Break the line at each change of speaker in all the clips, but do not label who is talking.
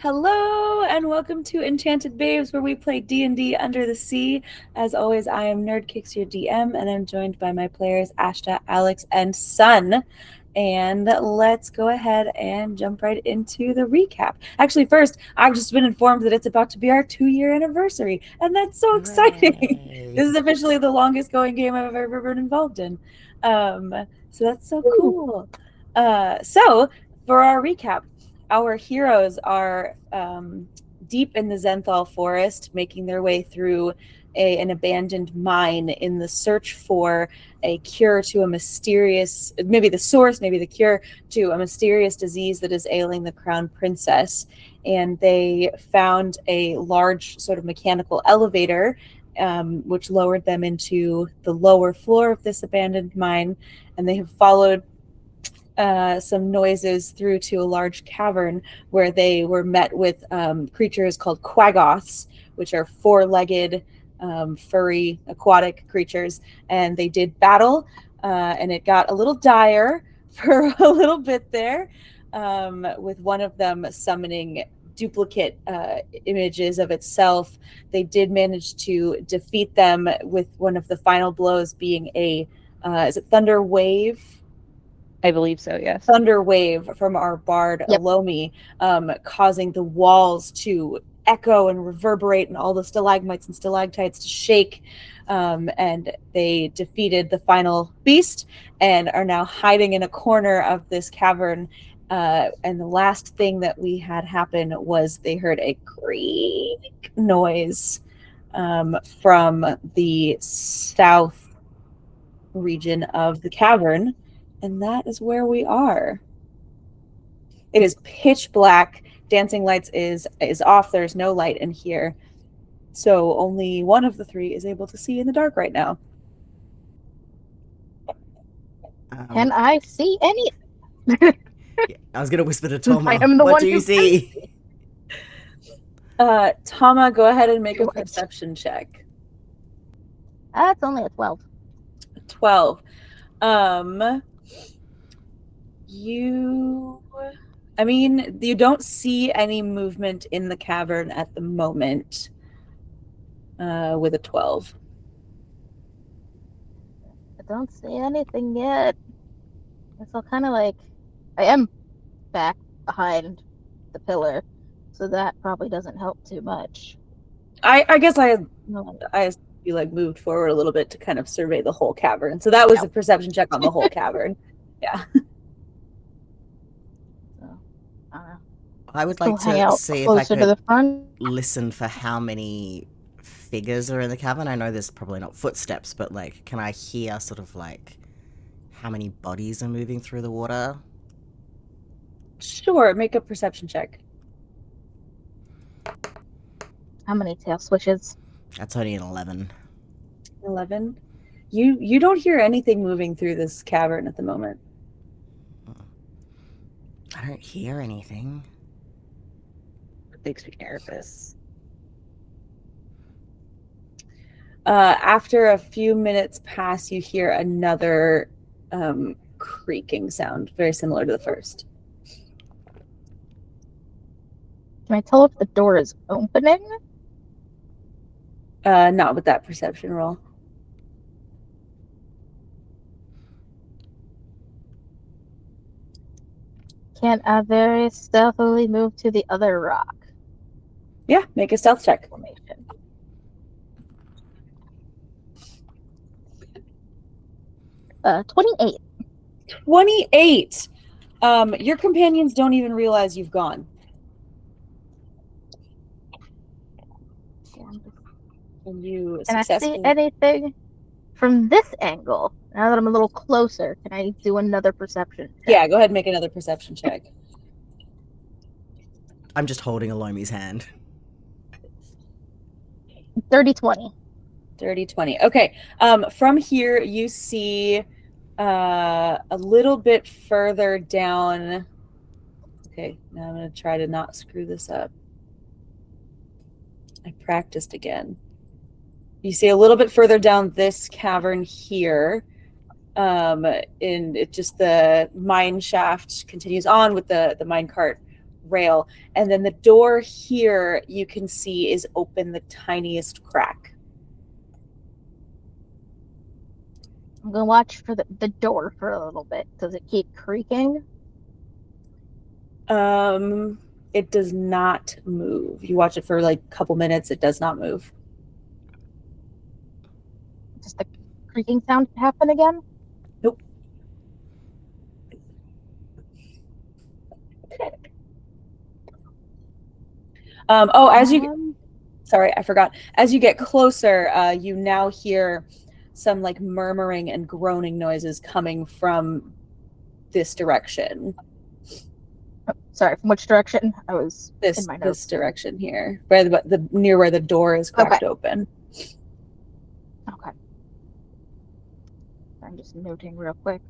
Hello and welcome to Enchanted Babes, where we play D&D Under the Sea. As always, I am NerdKicks, your DM, and I'm joined by my players Ashta, Alex, and Sun. And let's go ahead and jump right into the recap. Actually, first, I've just been informed that it's about to be our 2-year anniversary, and that's so exciting. This is officially the longest going game I've ever been involved in. So that's so cool. So for our recap, our heroes are deep in the Zenthal forest, making their way through an abandoned mine in the search for a cure to a mysterious, maybe the source, maybe the cure to a mysterious disease that is ailing the crown princess. And they found a large sort of mechanical elevator, which lowered them into the lower floor of this abandoned mine. And they have followed some noises through to a large cavern where they were met with creatures called quaggoths, which are four-legged, furry, aquatic creatures. And they did battle, and it got a little dire for a little bit there, with one of them summoning duplicate images of itself. They did manage to defeat them with one of the final blows being a, is it Thunder Wave?
I believe so, yes.
Thunder Wave from our bard, Elomi, causing the walls to echo and reverberate and all the stalagmites and stalactites to shake. And they defeated the final beast and are now hiding in a corner of this cavern. And the last thing that we had happen was they heard a creak noise from the south region of the cavern. And that is where we are. It is pitch black. Dancing lights is off. There's no light in here. So only one of the three is able to see in the dark right now.
Can I see any?
I was going to whisper to Thauma.
I am the
what
one
do you see?
Thauma, go ahead and make a perception check.
That's only a 12.
12. You don't see any movement in the cavern at the moment with a 12.
I don't see anything yet. It's all kind of like, I am back behind the pillar, so that probably doesn't help too much.
I guess I moved forward a little bit to kind of survey the whole cavern. So that was a perception check on the whole cavern. Yeah.
I would like to see if I could listen for how many figures are in the cavern. I know there's probably not footsteps, but like, can I hear sort of like how many bodies are moving through the water?
Sure, make a perception check.
How many tail switches?
That's only an 11.
11? You don't hear anything moving through this cavern at the moment.
I don't hear anything.
Makes me nervous.
After a few minutes pass, you hear another creaking sound, very similar to the first.
Can I tell if the door is opening?
Not with that perception roll.
Can I very stealthily move to the other rock?
Yeah, make a stealth check.
28.
28. Your companions don't even realize you've gone. And you
Can I see anything from this angle? Now that I'm a little closer, can I do another perception check?
Yeah, go ahead and make another perception check.
I'm just holding Elomi's hand.
30-20.
30-20. Okay. From here, you see a little bit further down. Okay, now I'm going to try to not screw this up. I practiced again. You see a little bit further down this cavern here. In it just the mine shaft continues on with the mine cart rail, and then the door here you can see is open the tiniest crack.
I'm gonna watch for the door for a little bit. Does it keep creaking?
It does not move. You watch it for like a couple minutes, it does not move.
Does the creaking sound happen again?
Nope. Sorry, I forgot. As you get closer, you now hear some like murmuring and groaning noises coming from this direction.
Oh, sorry, from which direction? I was in my notes.
This direction here, where the near where the door is cracked open.
Okay. I'm just noting real quick.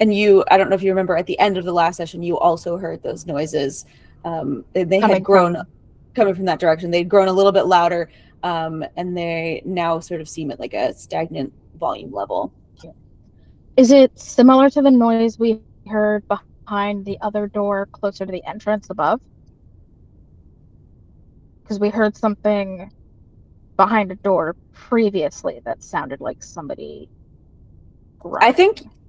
And I don't know if you remember, at the end of the last session, you also heard those noises. They had grown coming from that direction. They'd grown a little bit louder, and they now sort of seem at like a stagnant volume level.
Is it similar to the noise we heard behind the other door closer to the entrance above? Because we heard something behind a door previously that sounded like somebody growling.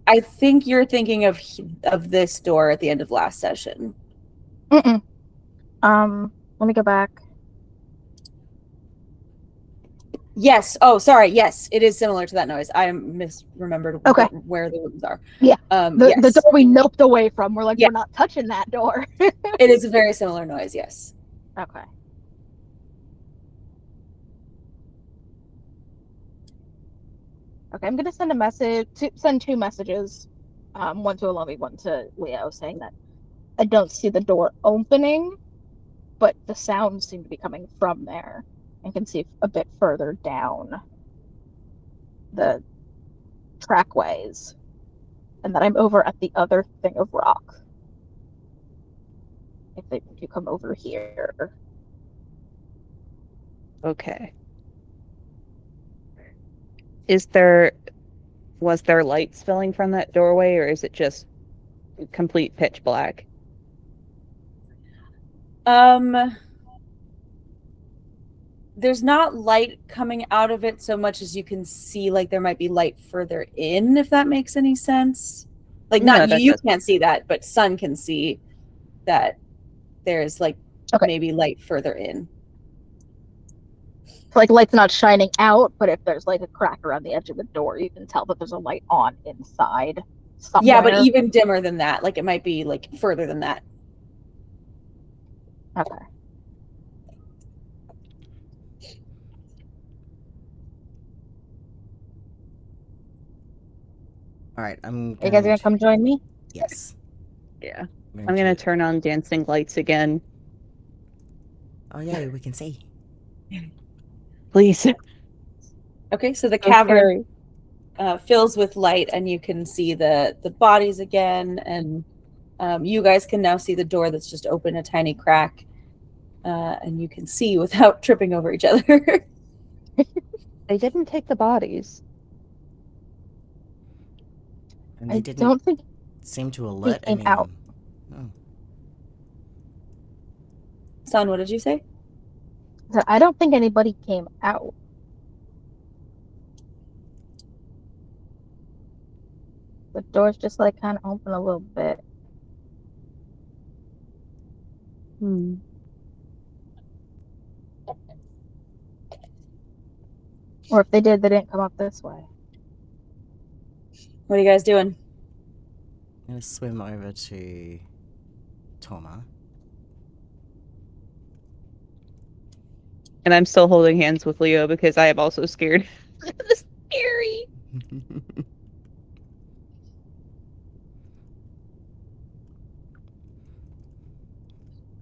I think you're thinking of this door at the end of last session.
Let me go back.
Yes. Oh, sorry. Yes, it is similar to that noise. I misremembered where the rooms are.
Yeah. The door we noped away from. We're like, we're not touching that door.
It is a very similar noise. Yes.
Okay. Okay, I'm gonna send two messages, one to Elomi, one to Leo, saying that I don't see the door opening, but the sounds seem to be coming from there, and can see a bit further down the trackways, and that I'm over at the other thing of rock. If they do come over here.
Okay. Was there light spilling from that doorway, or is it just complete pitch black?
There's not light coming out of it so much as you can see like there might be light further in, if that makes any sense. Like you can't see that, but Sun can see that there's like maybe light further in.
Like light's not shining out, but if there's like a crack around the edge of the door, you can tell that there's a light on inside somewhere.
Yeah, but even dimmer than that. Like it might be like further than that.
Okay.
All right,
Are you guys gonna come join me?
Yes.
Yeah. I'm gonna turn on dancing lights again.
Oh yeah, we can see.
Please.
Okay, so the cavern fills with light, and you can see the bodies again, and you guys can now see the door that's just open a tiny crack, and you can see without tripping over each other.
They didn't take the bodies.
And they
don't think
seem to alert anyone.
Out.
Oh.
Son, what did you say?
I don't think anybody came out. The door's just like kind of open a little bit. Or if they did, they didn't come up this way.
What are you guys doing?
I'm gonna swim over to Thauma.
And I'm still holding hands with Leo because I am also scared. This is scary.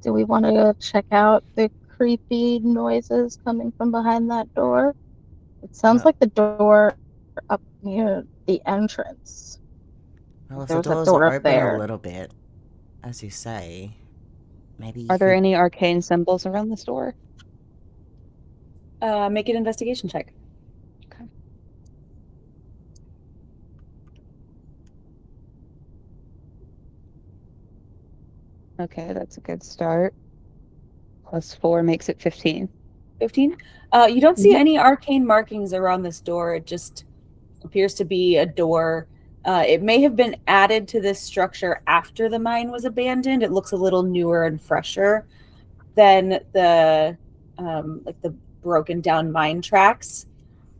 Do we want to go check out the creepy noises coming from behind that door? It sounds like the door up near the entrance.
Well, if the doors are open a little bit, as you say, maybe.
Are there any arcane symbols around this door?
Make an investigation check.
Okay. Okay, that's a good start. +4 makes it 15.
15. You don't see any arcane markings around this door. It just appears to be a door. It may have been added to this structure after the mine was abandoned. It looks a little newer and fresher than the like the broken down mine tracks,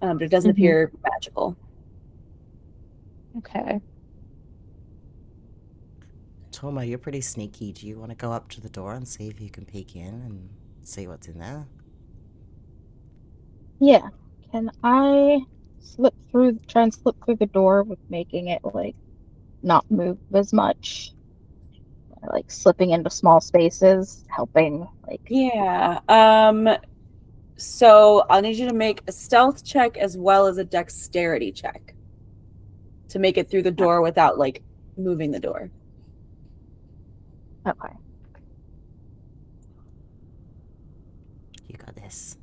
but it doesn't appear magical.
Okay.
Thauma, you're pretty sneaky. Do you want to go up to the door and see if you can peek in and see what's in there?
Yeah. Can I try and slip through the door with making it like not move as much? Like slipping into small spaces, helping like
Yeah. So I'll need you to make a stealth check as well as a dexterity check to make it through the door without like moving the door.
okay.
You got this.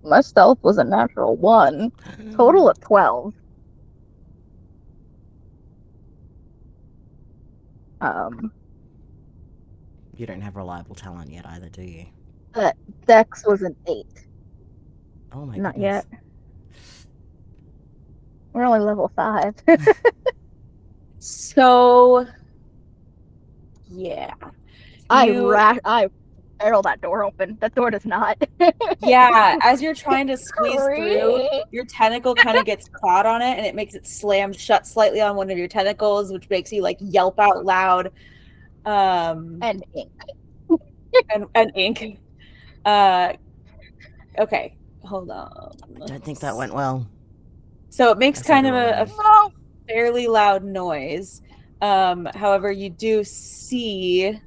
My stealth was a natural 1. Total of 12.
You don't have reliable talent yet either, do you?
Dex was an 8.
Oh my
Not
goodness.
yet. We're only level 5.
So yeah.
I barrel that door open. That door does not.
Yeah, as you're trying to squeeze through, your tentacle kind of gets caught on it and it makes it slam shut slightly on one of your tentacles, which makes you like yelp out loud.
And ink.
And ink. Okay, hold on.
I don't think that went well.
So it makes
That's
kind of
like
a fairly loud noise. However, you do see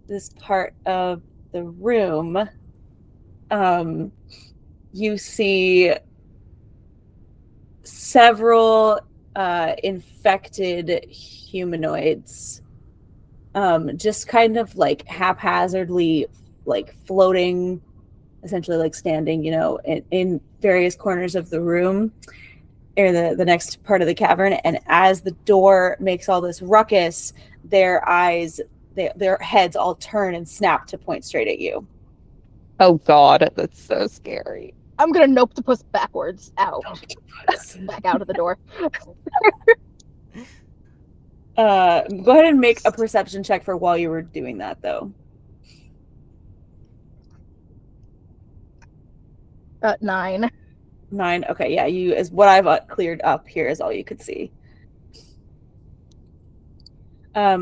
this part of the room. You see several infected humanoids just kind of like haphazardly like floating, essentially like standing, in various corners of the room or the next part of the cavern. And as the door makes all this ruckus, their heads all turn and snap to point straight at you.
Oh god, that's so scary.
I'm gonna Noctopus backwards out. Back out of the door.
Go ahead and make a perception check for while you were doing that, though.
9.
9. Okay, yeah, you is what I've cleared up here is all you could see.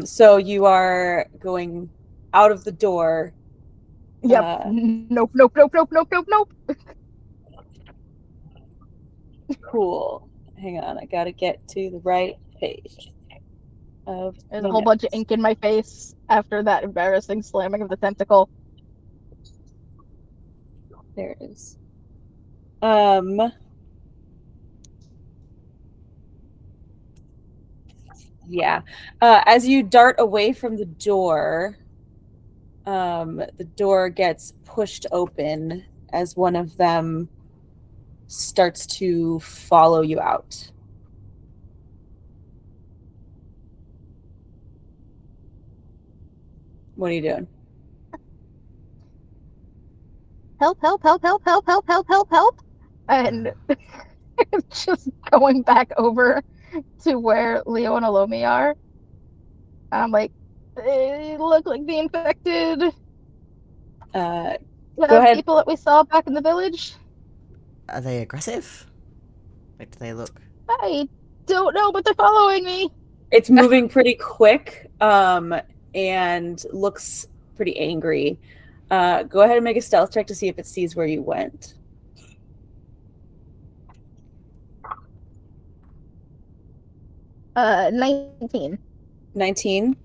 So you are going out of the door.
Yep. Nope.
Cool. Hang on, I gotta get to the right page.
There's a whole bunch of ink in my face after that embarrassing slamming of the tentacle.
There it is. Yeah. As you dart away from the door gets pushed open as one of them starts to follow you out. What are you doing?
Help. And just going back over to where Leo and Elomi are. I'm like, they look like the infected
Go ahead.
people that we saw back in the village.
Are they aggressive? Like, do they look?
I don't know, but they're following me.
It's moving pretty quick, and looks pretty angry. Go ahead and make a stealth check to see if it sees where you went.
19.
19.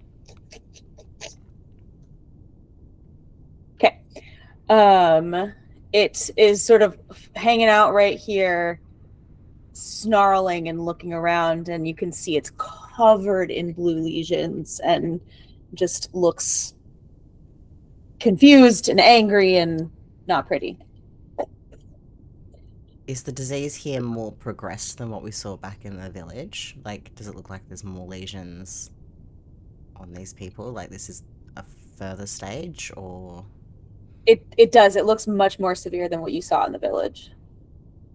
Okay. It is sort of hanging out right here, snarling and looking around, and you can see it's covered in blue lesions and just looks confused and angry and not pretty.
Is the disease here more progressed than what we saw back in the village? Like, does it look like there's more lesions on these people? Like, this is a further stage, or?
It does. It looks much more severe than what you saw in the village.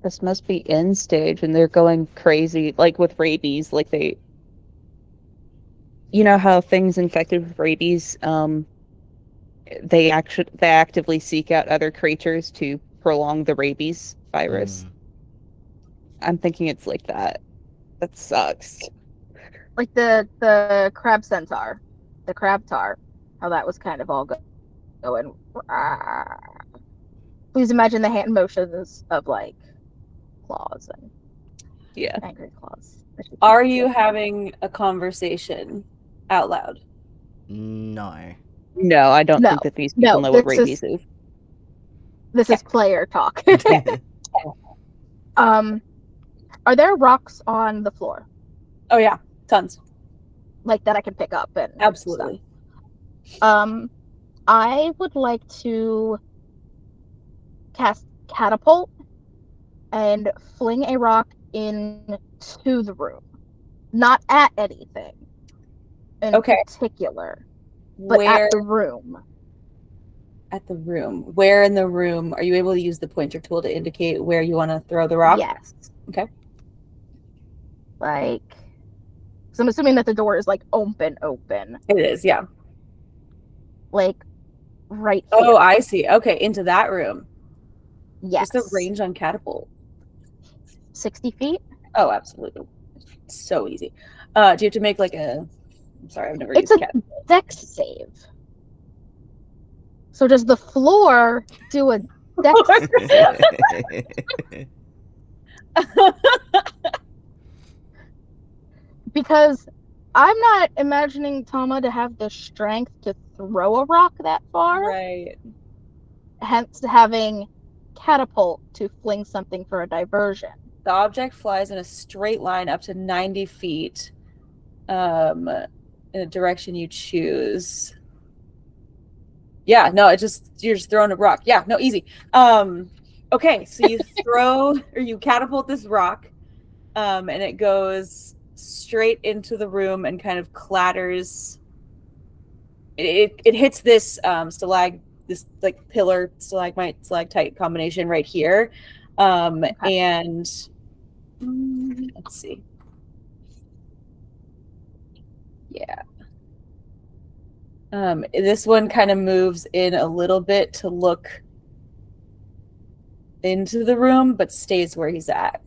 This must be end stage, and they're going crazy, like with rabies. Like you know how things infected with rabies, they actively seek out other creatures to prolong the rabies virus.
Mm.
I'm thinking it's like that. That sucks.
Like the crab centaur, the crab tar, how that was kind of all going. Please imagine the hand motions of like claws and
Yeah.
angry claws.
Are you having a conversation out loud?
No.
No, I don't
No,
think that these people know what rabies is.
This is player talk. Are there rocks on the floor?
Oh yeah, tons.
Like that I can pick up and
Absolutely.
stuff. I would like to cast catapult and fling a rock into the room. Not at anything in particular, but at the room.
At the room. Where in the room are you able to use the pointer tool to indicate where you want to throw the rock?
Yes.
Okay.
Like, so I'm assuming that the door is like open.
It is, yeah.
Like right here.
Oh, I see. Okay, into that room.
Yes.
What's the range on catapult?
60 feet.
Oh, absolutely. So easy. Do you have to make like a... I'm sorry, I've never used catapult.
It's a dex save. So does the floor do a dex save? Because I'm not imagining Thauma to have the strength to throw a rock that far.
Right.
Hence having catapult to fling something for a diversion.
The object flies in a straight line up to 90 feet in a direction you choose. Yeah, no, you're just throwing a rock. Yeah, no, easy. Okay, so you you catapult this rock, and it goes straight into the room and kind of clatters. It hits this this like pillar stalagmite stalactite combination right here, and let's see. Yeah. This one kind of moves in a little bit to look into the room, but stays where he's at.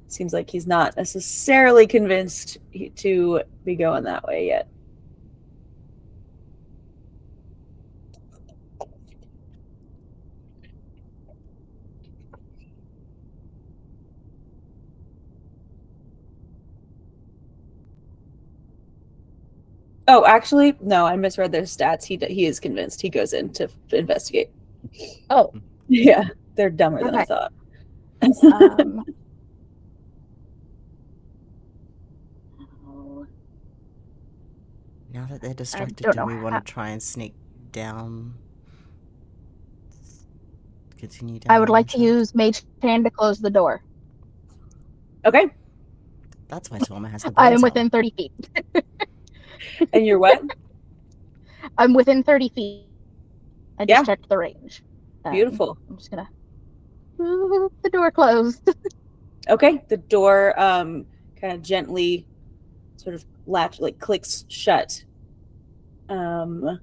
Seems like he's not necessarily convinced to be going that way yet. Oh, actually, no, I misread their stats. He is convinced. He goes in to investigate.
Oh.
Yeah, they're dumber than I thought.
Now that they're distracted, do we want to try and sneak down? Continue down.
I would like to use Mage Hand to close the door.
Okay.
That's why Thauma has the
I am within 30 feet.
And you're what?
I'm within 30 feet. I just checked the range.
Beautiful.
I'm just gonna the door closed.
Okay, the door kind of gently sort of clicks shut. And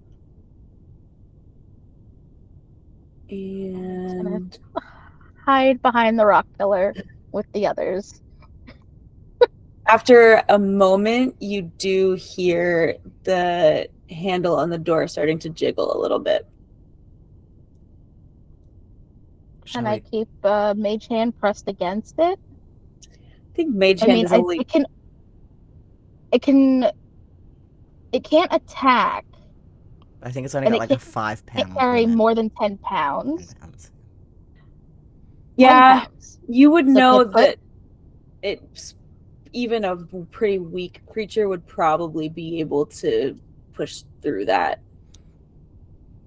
hide behind the rock pillar with the others.
After a moment, you do hear the handle on the door starting to jiggle a little bit.
Can I keep Mage Hand pressed against it?
I think Mage Hand is only...
It can't attack.
I think it's only got like a 5 pound.
It can't carry more than 10 pounds.
10 pounds.
Yeah,
10 pounds.
You would know that it's even a pretty weak creature would probably be able to push through that.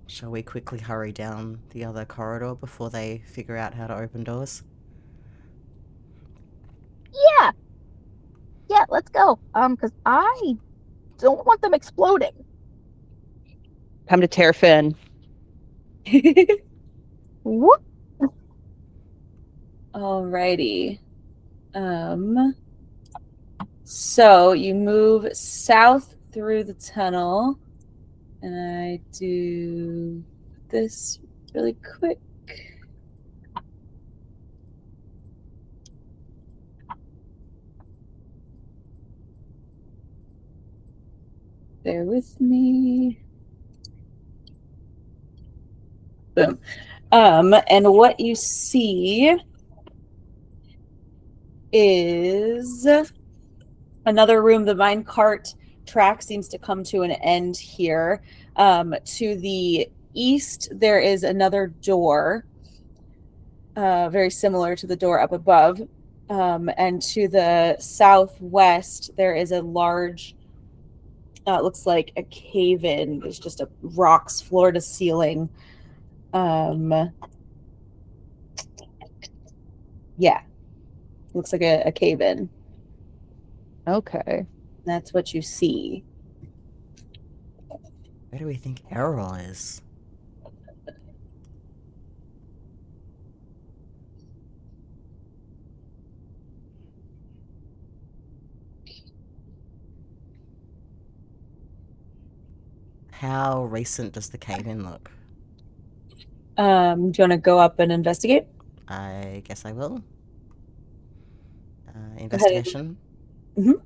Shall we quickly hurry down the other corridor before they figure out how to open doors?
Yeah. Yeah, let's go. Because I don't want them exploding.
Time to tear Finn.
Whoop.
Alrighty. So you move south through the tunnel, and I do this really quick. Bear with me. Boom. And what you see is another room. The minecart track seems to come to an end here. To the east, there is another door, very similar to the door up above. And to the southwest, there is a large, it looks like a cave-in. There's just rocks floor to ceiling. Yeah, looks like a cave-in.
Okay.
That's what you see.
Where do we think Erryl is? How recent does the cave-in look?
Do you want to go up and investigate?
I guess I will.
Go ahead.
Investigation.
Mhm.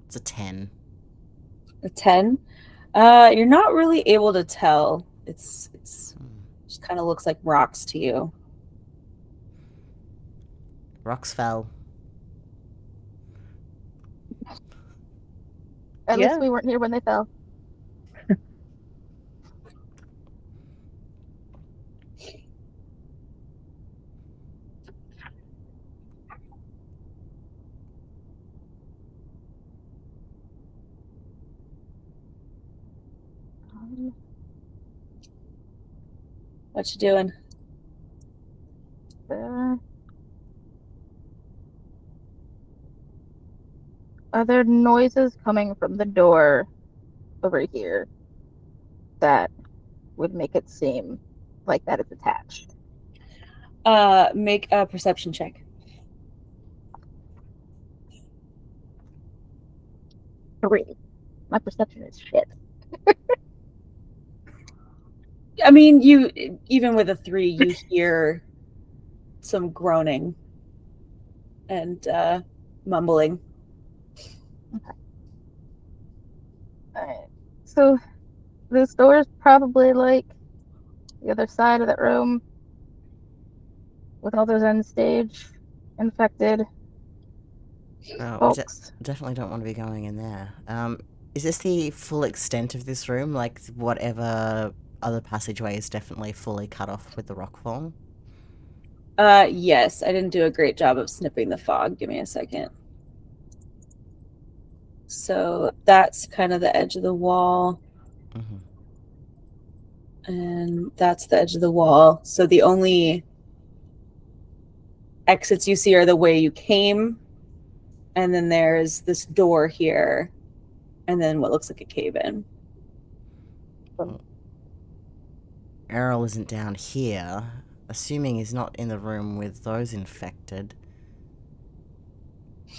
It's a 10.
A 10. You're not really able to tell. It's just kind of looks like rocks to you.
Rocks fell.
At
Yeah.
least we weren't here when they fell.
What you doing?
Are there noises coming from the door over here that would make it seem like that it's attached?
Make a perception check.
3. My perception is shit.
I mean, you even with a 3, you hear some groaning and mumbling.
Okay. Alright. So this door is probably like the other side of that room with all those end stage infected folks.
We definitely don't want to be going in there. Is this the full extent of this room? Like, whatever other passageway is definitely fully cut off with the rock fall?
Yes, I didn't do a great job of snipping the fog. Give me a second. So that's kind of the edge of the wall.
Mm-hmm.
And that's the edge of the wall. So the only exits you see are the way you came. And then there's this door here. And then what looks like a cave-in.
Erryl isn't down here, assuming he's not in the room with those infected.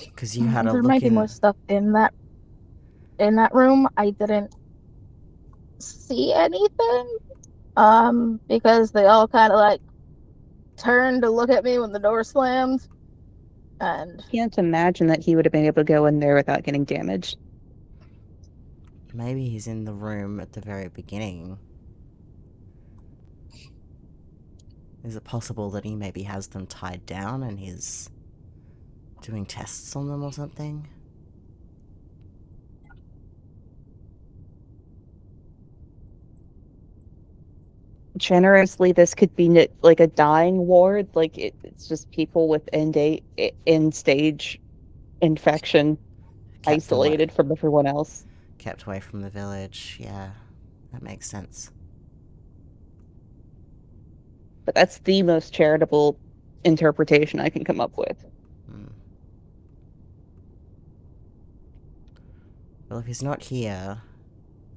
Because you had a
There
look
might be
in...
more stuff in that room. I didn't see anything. Because they all kind of like turned to look at me when the door slammed. And
Can't imagine that he would have been able to go in there without getting damaged.
Maybe he's in the room at the very beginning. Is it possible that he maybe has them tied down and he's doing tests on them or something?
Generously, this could be like a dying ward. Like it's just people with end stage infection isolated from everyone else.
Kept away from the village. Yeah, that makes sense.
But that's the most charitable interpretation I can come up with.
Hmm. Well, if he's not here,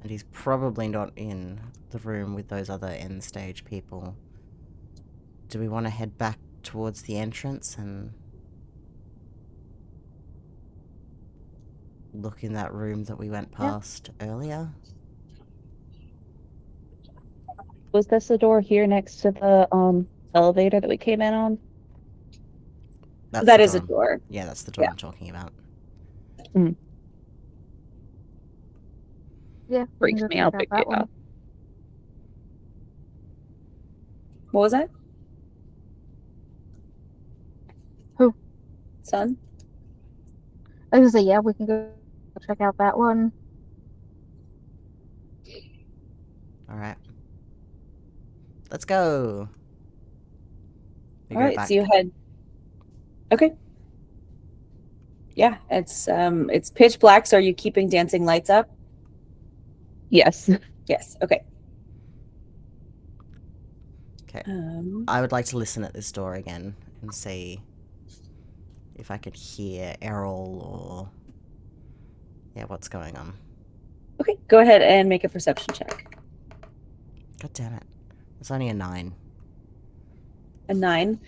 and he's probably not in the room with those other end stage people, do we want to head back towards the entrance and look in that room that we went past earlier?
Was this the door here next to the elevator that we came in on?
That is a door.
Yeah, that's the door I'm talking about.
Yeah,
Freaks me out, but yeah.
What was that?
Who?
Son?
I was gonna say, yeah, we can go check out that one.
Alright. Let's go!
Alright, so you head... Okay. Yeah, it's pitch black, so are you keeping dancing lights up?
Yes.
Yes, okay.
Okay. I would like to listen at this door again and see if I could hear Erryl or... yeah, what's going on.
Okay, go ahead and make a perception check.
God damn it. It's only a 9.
A 9?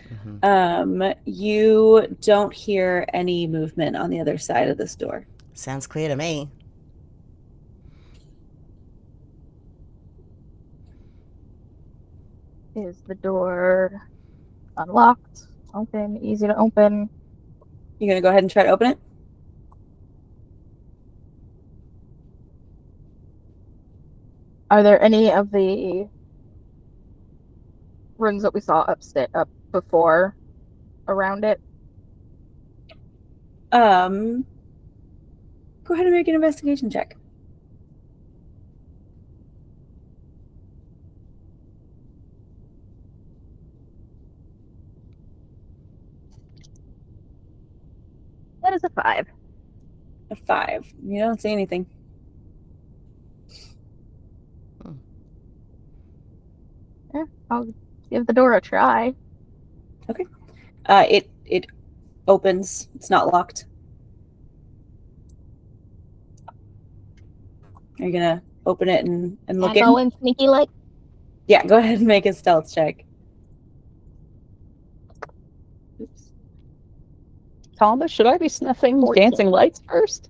Mm-hmm.
You don't hear any movement on the other side of this door.
Sounds clear to me.
Is the door unlocked? Open? Easy to open?
You gonna go ahead and try to open it?
Are there any of the rooms that we saw up before around it?
Go ahead and make an investigation check.
That is a 5.
A 5. You don't see anything.
Yeah, I'll give the door a try.
Okay. It opens. It's not locked. Are you gonna open it and look in?
Go in sneaky like?
Yeah, go ahead and make a stealth check. Oops.
Thauma, should I be snuffing dancing lights first?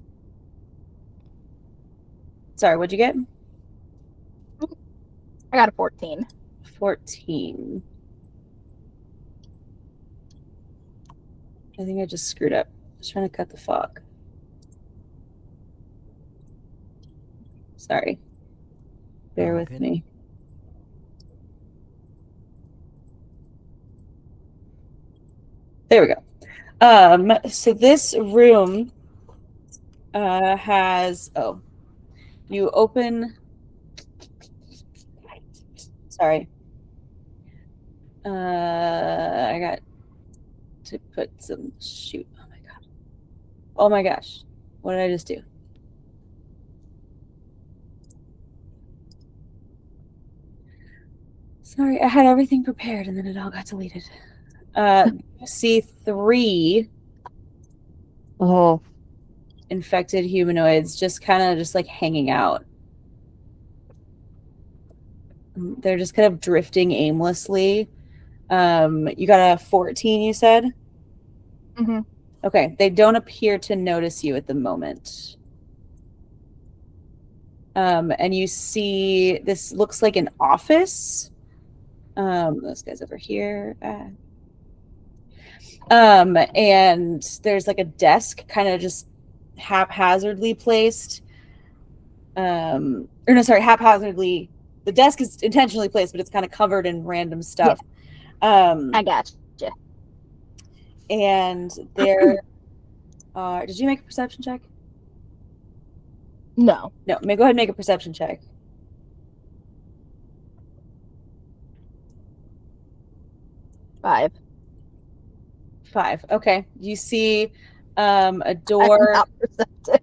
Sorry, what'd you get?
I got a 14.
14. I think I just screwed up. I was trying to cut the fog. Sorry. Bear with me. There we go. So this room has... Oh. You open... Sorry. I got to put some... Shoot. Oh my god. Oh my gosh. What did I just do? Sorry, I had everything prepared and then it all got deleted. See 3 infected humanoids just kind of like hanging out. They're just kind of drifting aimlessly. You got a 14, you said?
Mm-hmm.
Okay, they don't appear to notice you at the moment. And you see, this looks like an office. Those guys over here. And there's like a desk kind of just haphazardly placed. Haphazardly. The desk is intentionally placed, but it's kind of covered in random stuff.
Yeah. I got you.
And there are... Did you make a perception check?
No.
No, go ahead and make a perception check.
5.
5. Okay. You see a door...
I'm not perceptive.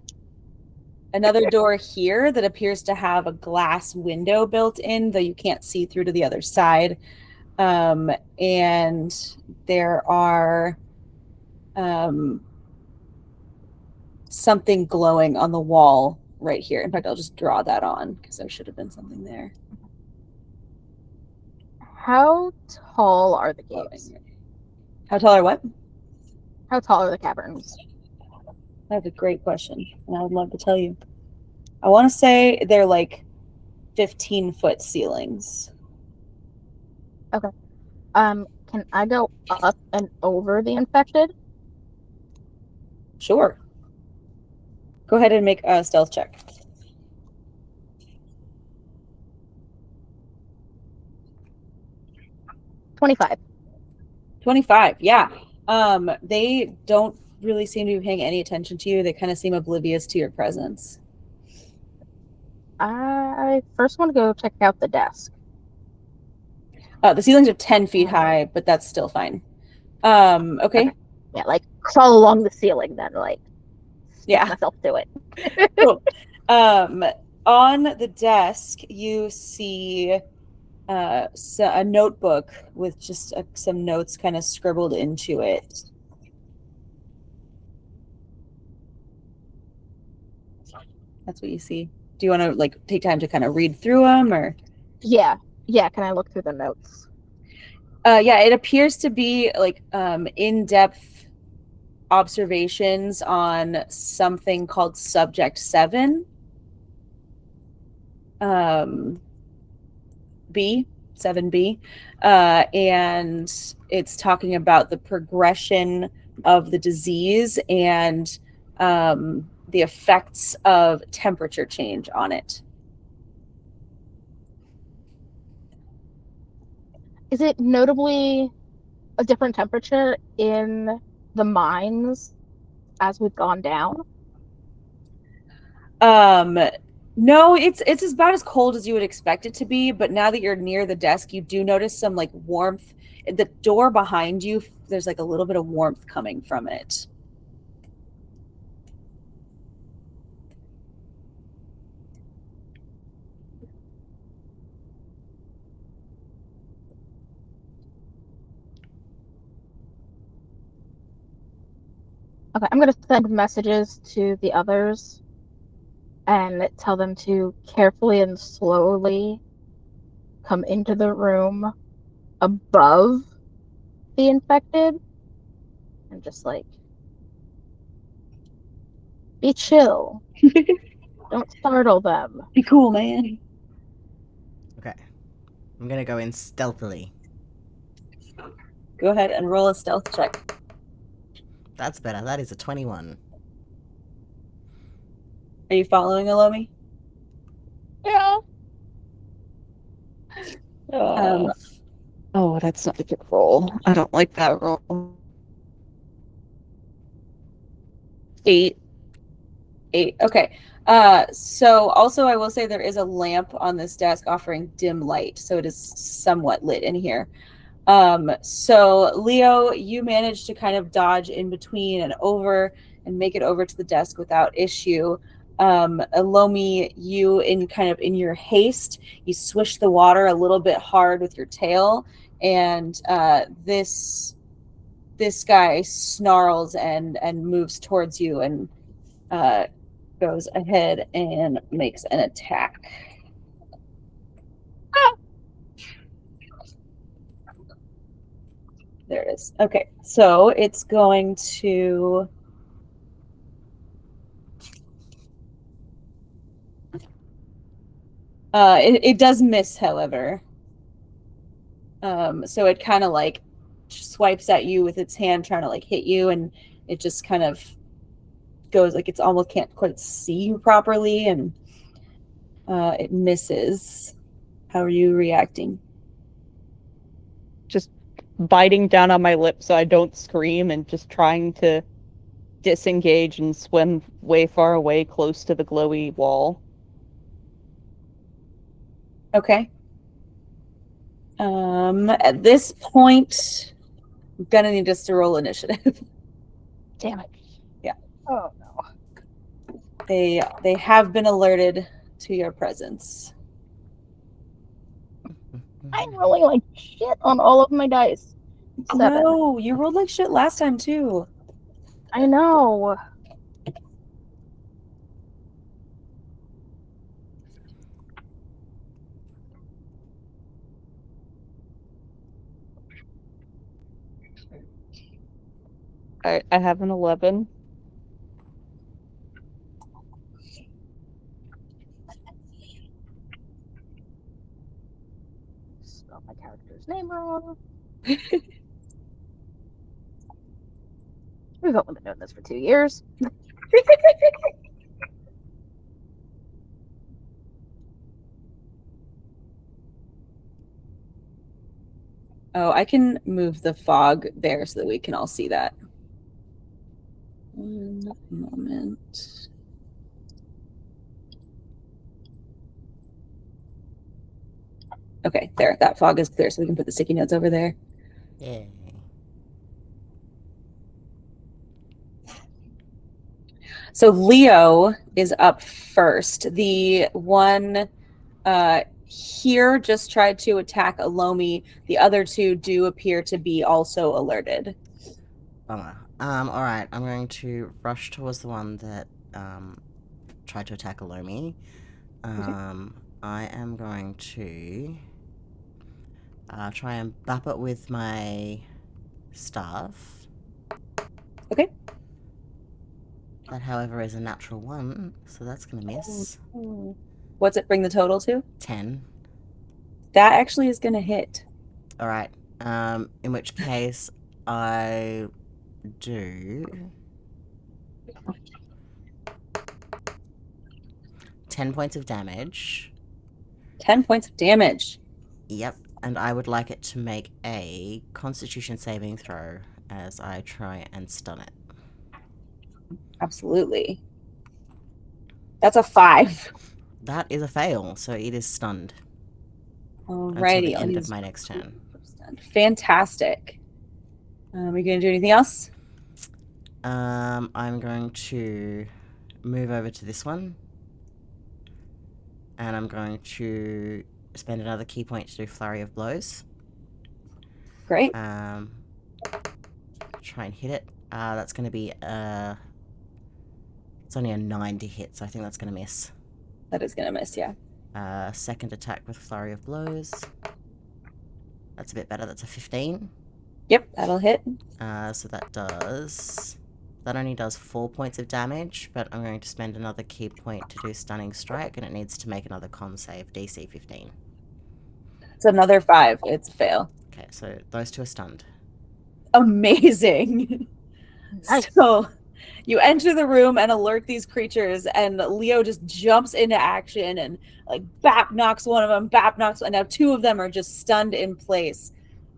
Another door here that appears to have a glass window built in, though you can't see through to the other side. And there are something glowing on the wall right here. In fact, I'll just draw that on because there should have been something there.
How tall are the caves?
How tall are what?
How tall are the caverns?
That's a great question, and I would love to tell you. I want to say they're like 15-foot ceilings.
Okay. Can I go up and over the infected?
Sure. Go ahead and make a stealth check.
$25.
25, yeah. They don't really seem to be paying any attention to you. They kind of seem oblivious to your presence.
I first want to go check out the desk.
The ceilings are 10 feet high, but that's still fine. Okay.
Yeah, like crawl along the ceiling then, like stick myself to it.
Cool. On the desk, you see a notebook with just some notes kind of scribbled into it. That's what you see. Do you want to like take time to kind of read through them, or?
Yeah. Can I look through the notes?
Yeah, it appears to be like in-depth observations on something called Subject 7. B, 7B. And it's talking about the progression of the disease and the effects of temperature change on it.
Is it notably a different temperature in the mines as we've gone down?
No, it's about as cold as you would expect it to be, but now that you're near the desk, you do notice some like warmth. The door behind you, there's like a little bit of warmth coming from it.
Okay, I'm going to send messages to the others and tell them to carefully and slowly come into the room above the infected and just like be chill. Don't startle them.
Be cool, man.
Okay. I'm gonna go in stealthily.
Go ahead and roll a stealth check.
That's better. That is a 21.
Are you following Elomi?
Yeah.
Oh, that's not a good roll. I don't like that roll. 8.
Okay. So also I will say there is a lamp on this desk offering dim light, so it is somewhat lit in here. So Leo, you managed to kind of dodge in between and over and make it over to the desk without issue. Elomi, you in your haste, you swish the water a little bit hard with your tail, and this guy snarls and moves towards you and goes ahead and makes an attack. There it is. Okay, so it's going to... it does miss, however. So it kind of like swipes at you with its hand trying to like hit you, and it just kind of goes like it's almost can't quite see you properly, and it misses. How are you reacting?
Just biting down on my lip so I don't scream and just trying to disengage and swim way far away close to the glowy wall.
Okay. At this point, I'm gonna need us to roll initiative.
Damn it.
Yeah.
Oh no.
They have been alerted to your presence.
I'm rolling like shit on all of my dice. 7.
No, you rolled like shit last time too.
I know.
I have an 11.
Spell my character's name wrong. We've only been doing this for 2 years.
Oh, I can move the fog there so that we can all see that. One moment. Okay, there. That fog is clear, so we can put the sticky notes over there.
Yay.
So Leo is up first. The one here just tried to attack Elomi. The other two do appear to be also alerted.
Bummer. Alright, I'm going to rush towards the one that tried to attack Elomi.
Okay.
I am going to try and bap it with my staff.
Okay.
That, however, is a natural 1, so that's going to miss.
What's it bring the total to?
10.
That actually is going to hit.
Alright, in which case I do 10 points of damage.
10 points of damage.
Yep, and I would like it to make a Constitution saving throw as I try and stun it.
Absolutely. That's a 5.
That is a fail, so it is stunned.
Alrighty.
Until the end of my next turn.
Fantastic. Are we going to do anything else?
I'm going to move over to this one. And I'm going to spend another key point to do Flurry of Blows.
Great.
Try and hit it. That's going to be it's only a 9 to hit, so I think that's going to miss.
That is going to miss, yeah.
Second attack with Flurry of Blows. That's a bit better. That's a 15.
Yep, that'll hit.
So that only does 4 points of damage, but I'm going to spend another key point to do Stunning Strike, and it needs to make another con save, DC 15.
It's another 5. It's a fail.
Okay, so those two are stunned.
Amazing.
Nice.
So you enter the room and alert these creatures, and Leo just jumps into action and like bap knocks one of them, and now 2 of them are just stunned in place.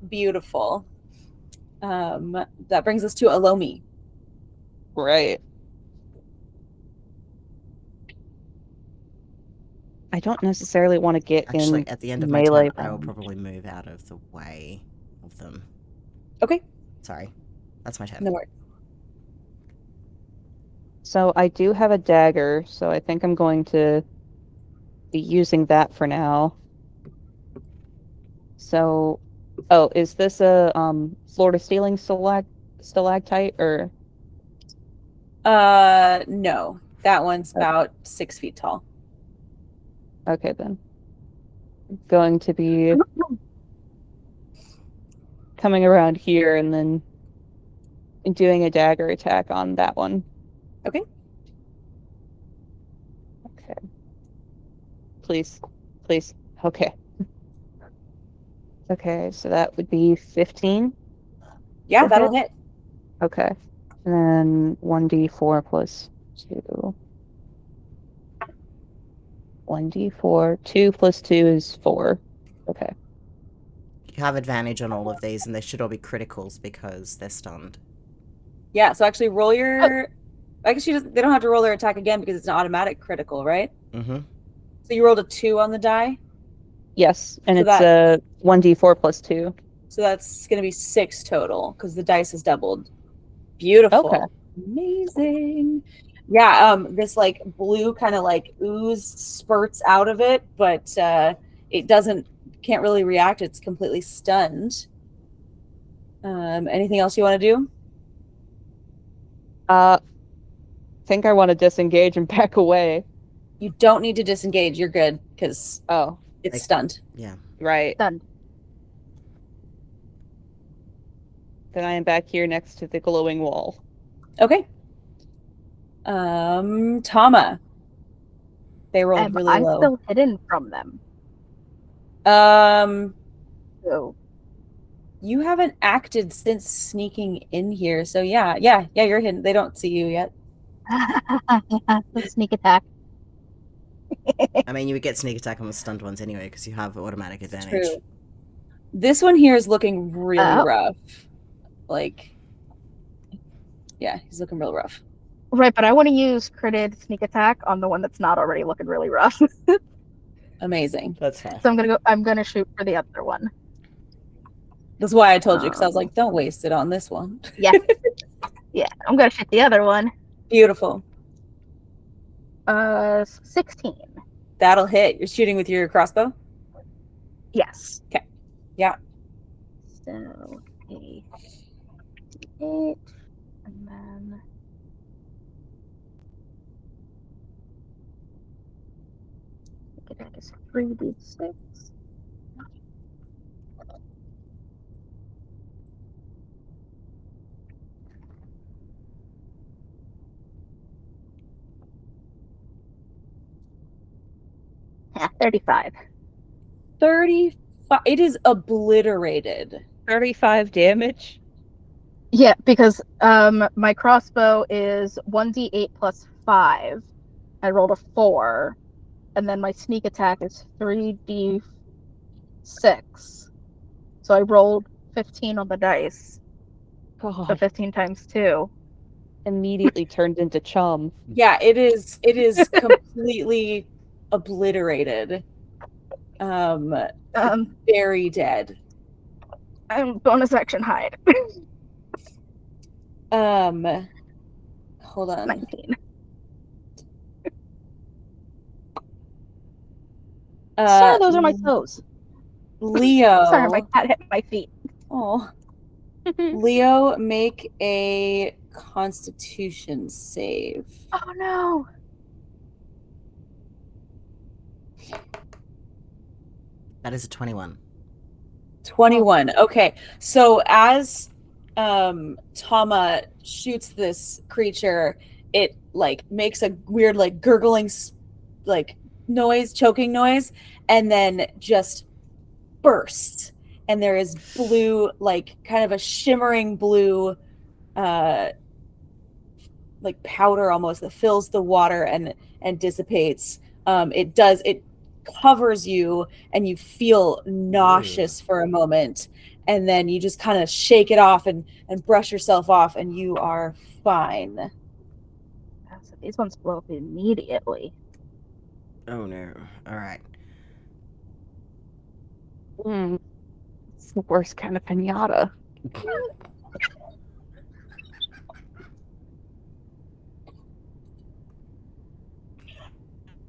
Beautiful. That brings us to Elomi.
Right. I don't necessarily want to get
Actually,
in
at the end of my
melee.
turn, I will probably move out of the way of them.
Okay.
Sorry. That's my turn.
No worries.
So I do have a dagger, so I think I'm going to be using that for now. So, oh, is this a floor-to-ceiling stalactite or?
No. That one's about 6 feet tall.
Okay, then. Going to be coming around here and then doing a dagger attack on that one.
Okay.
Okay. Please. Please. Okay. Okay, so that would be 15.
Yeah,
to
that'll hit.
Okay. And then 1d4 plus 2. 1d4. 2 plus 2 is 4. Okay.
You have advantage on all of these, and they should all be criticals because they're stunned.
Yeah, so actually roll your... I guess they don't have to roll their attack again because it's an automatic critical, right?
Mm-hmm.
So you rolled a 2 on the die?
Yes, and
So
it's a 1d4 plus 2.
So that's going to be 6 total because the dice is doubled. Beautiful.
Okay.
Amazing. Yeah, this like blue kind of like ooze spurts out of it, but it can't really react. It's completely stunned. Anything else you want to do?
Think I want to disengage and back away.
You don't need to disengage. You're good because it's stunned.
Yeah.
Right.
Stunned.
Then I am back here next to the glowing wall.
Okay. Thauma. They rolled really
I'm
low.
still hidden from them. So
You haven't acted since sneaking in here, so yeah, you're hidden. They don't see you yet.
let's sneak attack.
I mean, you would get sneak attack on the stunned ones anyway, because you have automatic advantage.
True. This one here is looking really rough. Like, yeah, he's looking real rough.
Right, but I want to use critted sneak attack on the one that's not already looking really rough.
Amazing.
That's fine.
So I'm gonna shoot for the other one.
That's why I told you, because I was like, don't waste it on this one.
Yeah. Yeah, I'm gonna shoot the other one.
Beautiful.
16.
That'll hit. You're shooting with your crossbow?
Yes.
Okay. Yeah.
So, a 8, and then attack is 3d6. Yeah, 35.
35. It is obliterated.
35 damage?
Yeah, because my crossbow is 1d8 plus 5. I rolled a 4. And then my sneak attack is 3d6. So I rolled 15 on the dice.
God.
So 15 times 2.
Immediately turned into chum.
Yeah, it is completely obliterated. Very dead.
Bonus action hide.
Hold on.
19. Sorry, those are my toes.
Leo.
Sorry, my cat hit my feet.
Oh. Leo, make a Constitution save.
Oh no.
That is a 21.
21. Okay. So as Thauma shoots this creature, it like makes a weird like gurgling like noise, choking noise, and then just bursts. And there is blue, like kind of a shimmering blue like powder almost that fills the water and dissipates. It covers you and you feel nauseous for a moment, and then you just kind of shake it off and brush yourself off, and you are fine.
So these ones blow up immediately.
Oh no. Alright.
It's the worst kind of pinata.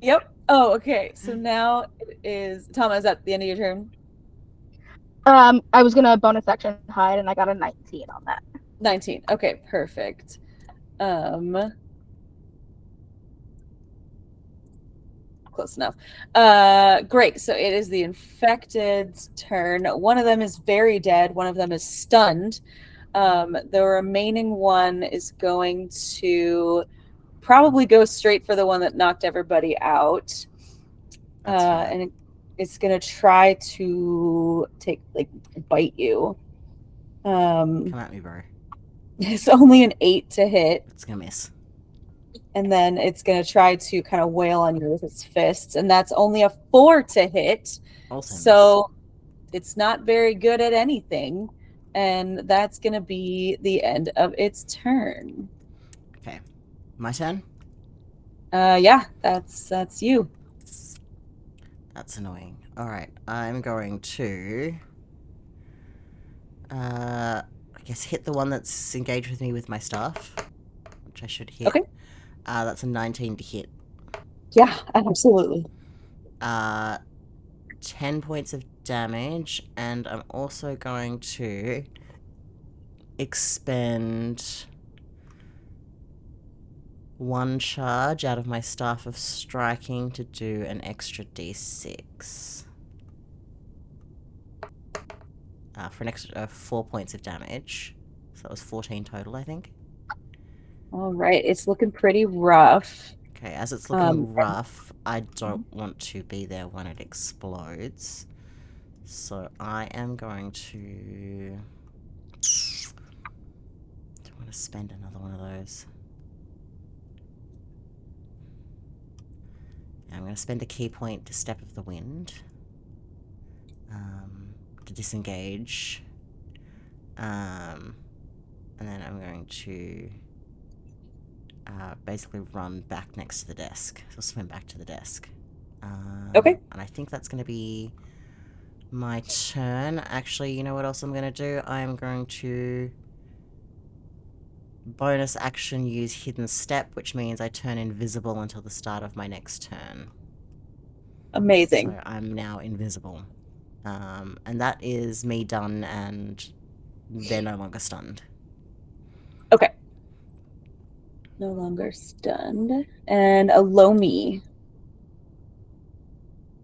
Yep. Oh, okay. So now it is Thauma, is that the end of your turn?
I was gonna bonus action hide, and I got a 19 on that.
19. Okay, perfect. Close enough. Great. So it is the infected's turn. One of them is very dead. One of them is stunned. The remaining one is going to probably go straight for the one that knocked everybody out. And it's going to try to bite you.
Come at me, bro.
It's only an 8 to hit.
It's gonna miss.
And then it's going to try to kind of wail on you with its fists. And that's only a 4 to hit.
Also
so it's not very good at anything. And that's going to be the end of its turn.
Okay. My turn?
Yeah, that's you.
That's annoying. Alright, I'm going to... I guess hit the one that's engaged with me with my staff. Which I should hit.
Okay.
That's a 19 to hit.
Yeah, absolutely.
10 points of damage, and I'm also going to expend 1 charge out of my Staff of Striking to do an extra d6. For an extra 4 points of damage. So that was 14 total, I think.
All right, it's looking pretty rough.
Okay, as it's looking rough, I don't want to be there when it explodes. So I am going to... don't want to spend another one of those. I'm going to spend a key point to Step of the Wind. To disengage. And then I'm going to basically run back next to the desk. So swim back to the desk.
Okay.
And I think that's going to be my turn. Actually, you know what else I'm going to do? I'm going to bonus action use Hidden Step, which means I turn invisible until the start of my next turn.
Amazing.
So I'm now invisible. And that is me done, and they're no longer stunned.
Okay. No longer stunned. And Elomi.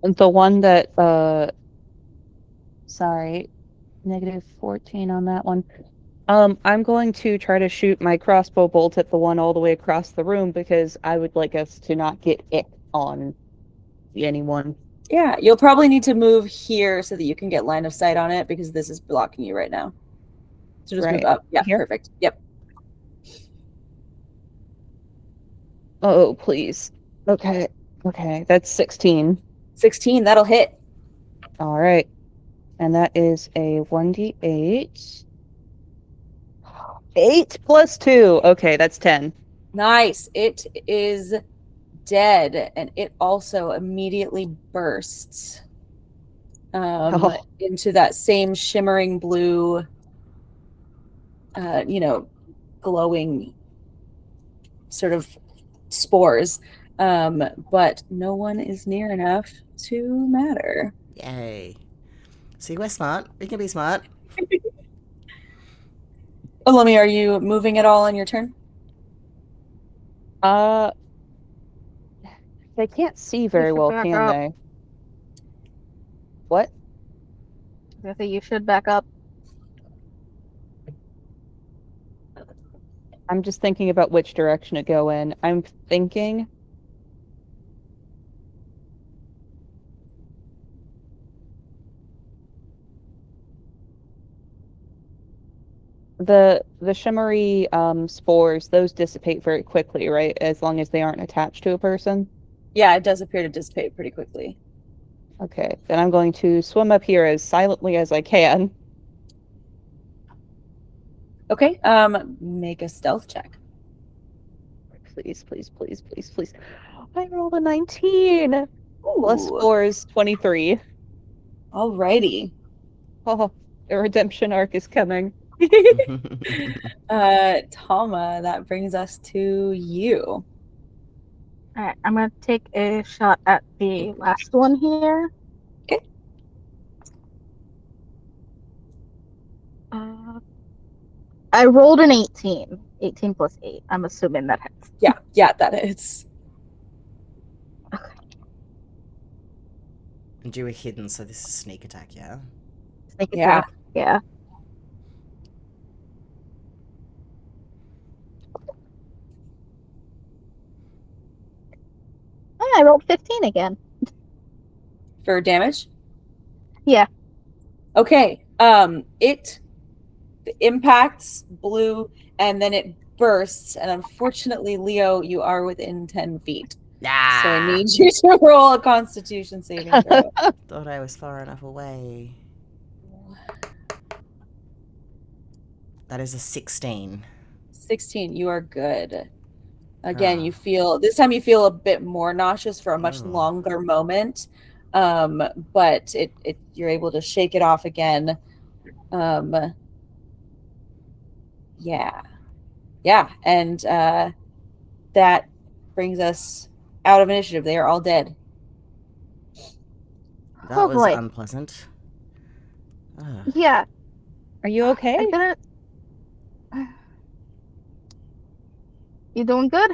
The one that, sorry, -14 on that one. I'm going to try to shoot my crossbow bolt at the one all the way across the room because I would like us to not get ick on anyone.
Yeah, you'll probably need to move here so that you can get line of sight on it because this is blocking you right now. So just move up. Yeah,
Here?
perfect. Yep.
Oh, please. Okay. Okay, that's 16.
16, that'll hit.
All right. And that is a 1d8. 8 plus 2. Okay, that's 10.
Nice. It is dead, and it also immediately bursts into that same shimmering blue, glowing sort of spores. But no one is near enough to matter.
Yay. See, we're smart. We can be smart.
Elomi, are you moving at all on your turn?
They can't see very well, can they? What?
I think you should back up.
I'm just thinking about which direction to go in. I'm thinking the shimmery spores, those dissipate very quickly, right? As long as they aren't attached to a person.
Yeah, it does appear to dissipate pretty quickly.
Okay, then I'm going to swim up here as silently as I can.
Okay, make a stealth check.
Please, please, please, please, please. I rolled a 19.
Ooh.
Plus 4 is 23.
Alrighty.
Oh, the redemption arc is coming.
Thauma, that brings us to you.
Alright, I'm gonna take a shot at the last one here.
Okay.
I rolled an 18. 18 plus 8. I'm assuming that hits.
Yeah, that hits.
Okay.
And you were hidden, so this is sneak attack, yeah?
Sneak attack, yeah. Oh, I rolled 15 again.
For damage?
Yeah.
Okay. It impacts blue and then it bursts, and unfortunately, Leo, you are within 10 feet. So I need you to roll a Constitution saving throw.
Thought I was far enough away. That is a 16.
16, you are good. Again, you feel, this time you feel a bit more nauseous for a much longer moment. But you're able to shake it off again. Yeah. And that brings us out of initiative. They are all dead.
That was unpleasant.
Yeah.
Are you okay?
You doing good?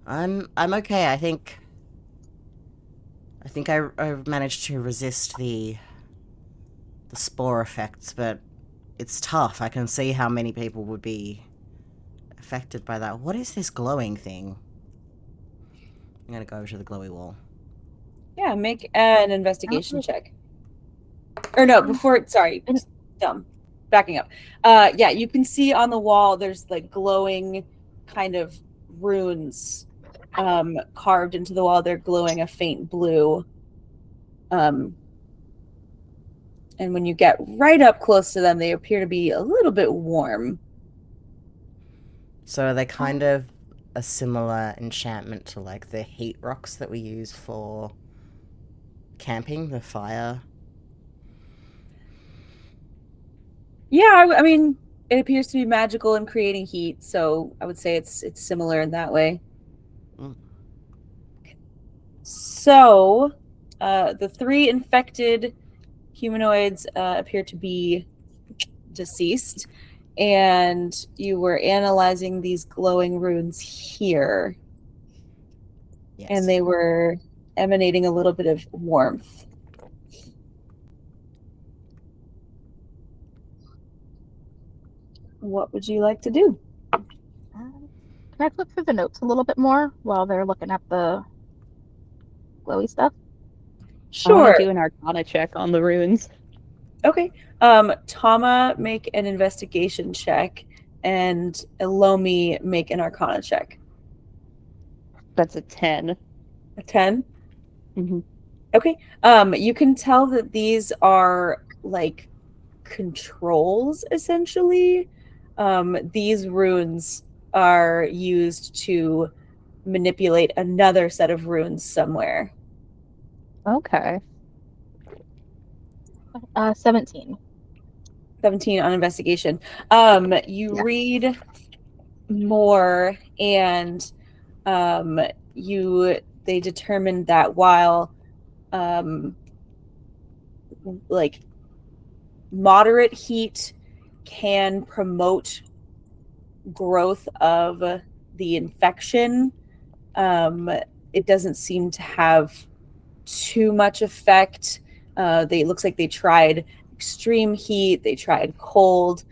I'm okay. I think I managed to resist the spore effects, but it's tough. I can see how many people would be affected by that. What is this glowing thing? I'm gonna go over to the glowy wall.
Yeah, make an investigation check. Or no, sorry, dumb. Backing up. Yeah, you can see on the wall there's like glowing kind of runes carved into the wall. They're glowing a faint blue. And when you get right up close to them, they appear to be a little bit warm.
So are they kind of a similar enchantment to like the heat rocks that we use for camping, the fire?
Yeah, I mean, it appears to be magical and creating heat, so I would say it's similar in that way.
Mm.
So, the 3 infected humanoids appear to be deceased, and you were analyzing these glowing runes here.
Yes.
And they were emanating a little bit of warmth. What would you like to do?
Can I flip through the notes a little bit more while they're looking at the glowy stuff?
I want
Sure.
to do an Arcana check on the runes.
Okay. Thauma, make an investigation check, and Elomi, make an Arcana check.
That's a 10.
A 10?
Mm-hmm.
Okay. You can tell that these are like controls, essentially. These runes are used to manipulate another set of runes somewhere.
Okay.
17.
17 on investigation. You read more, and they determined that while like moderate heat can promote growth of the infection, it doesn't seem to have too much effect. It looks like they tried extreme heat, they tried cold,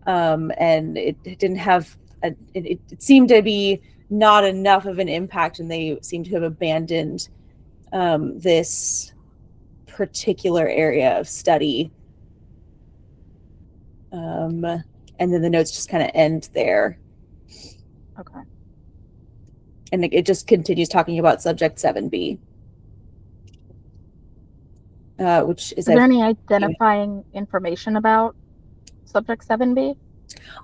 and it didn't have it seemed to be not enough of an impact, and they seem to have abandoned this particular area of study. And then the notes just kind of end there.
Okay.
And it just continues talking about subject 7B. Which is
there any identifying information about subject 7B?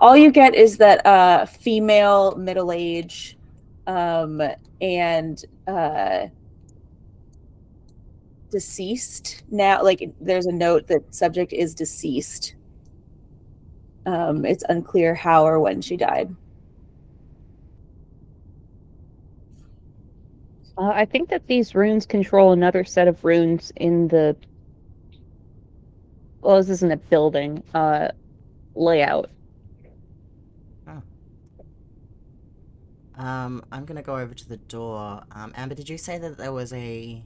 All you get is that female, middle age, and deceased. Now, like, there's a note that subject is deceased. It's unclear how or when she died.
I think that these runes control another set of runes in the... Well, this isn't a building. Layout.
Oh. I'm gonna go over to the door. Amber, did you say that there was a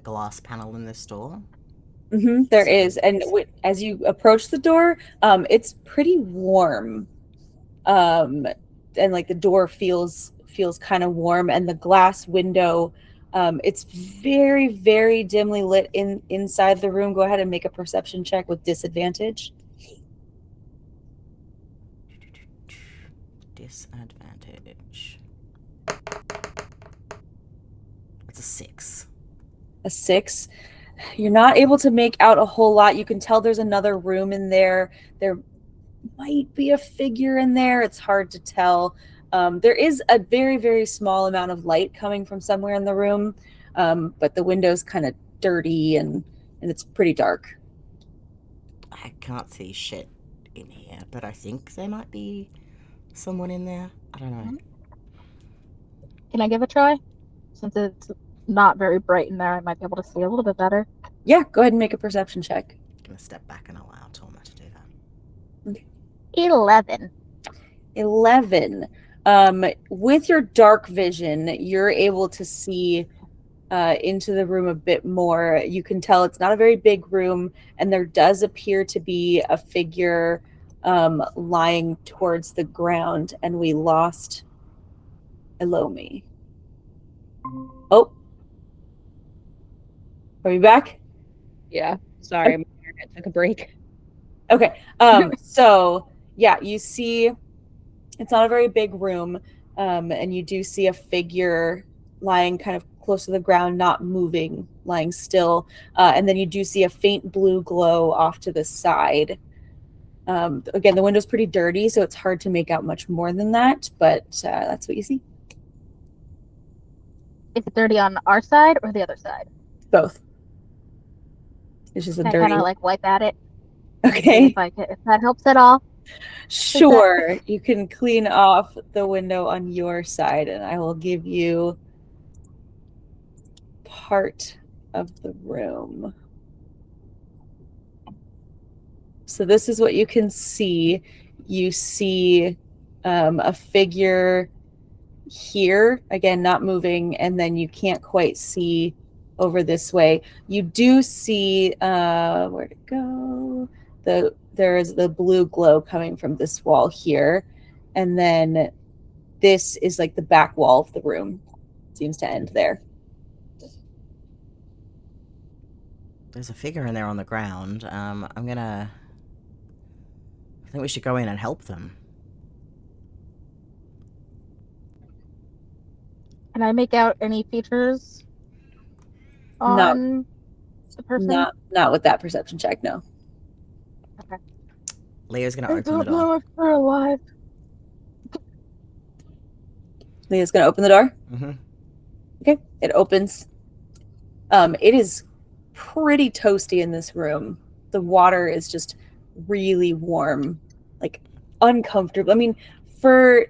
glass panel in this door?
Mm-hmm, there is, and as you approach the door, it's pretty warm, and like the door feels kind of warm, and the glass window, it's very, very dimly lit inside the room. Go ahead and make a perception check with disadvantage.
Disadvantage. That's a 6.
A 6. You're not able to make out a whole lot. You can tell there's another room in there. There might be a figure in there. It's hard to tell. There is a very, very small amount of light coming from somewhere in the room, but the window's kind of dirty and it's pretty dark.
I can't see shit in here, but I think there might be someone in there. I don't know.
Can I give it a try? Since it's not very bright in there, I might be able to see a little bit better.
Yeah, go ahead and make a perception check.
I'm gonna step back and allow Thauma to do that.
Okay.
11.
11. With your dark vision, you're able to see into the room a bit more. You can tell it's not a very big room, and there does appear to be a figure lying towards the ground, and we lost Elomi. Oh. Are we back?
Yeah. Sorry, my internet took a break.
Okay. So yeah, you see it's not a very big room, and you do see a figure lying kind of close to the ground, not moving, lying still. And then you do see a faint blue glow off to the side. Again, the window's pretty dirty, so it's hard to make out much more than that, but that's what you see.
Is it dirty on our side or the other side?
Both. It's just a
Can I
dirty.
kind of like wipe at it?
Okay.
If that helps at all.
Sure. You can clean off the window on your side, and I will give you part of the room. So this is what you can see. You see a figure here, again, not moving, and then you can't quite see over this way. You do see, where'd it go? There is the blue glow coming from this wall here, and then this is like the back wall of the room. Seems to end there.
There's a figure in there on the ground. I think we should go in and help them.
Can I make out any features on the person?
Not with that perception check, no.
Okay.
Leah's gonna open the
don't
door.
know if they're alive.
Leah's gonna open the door.
Mm-hmm.
Okay, it opens. It is pretty toasty in this room. The water is just really warm, like uncomfortable. I mean, for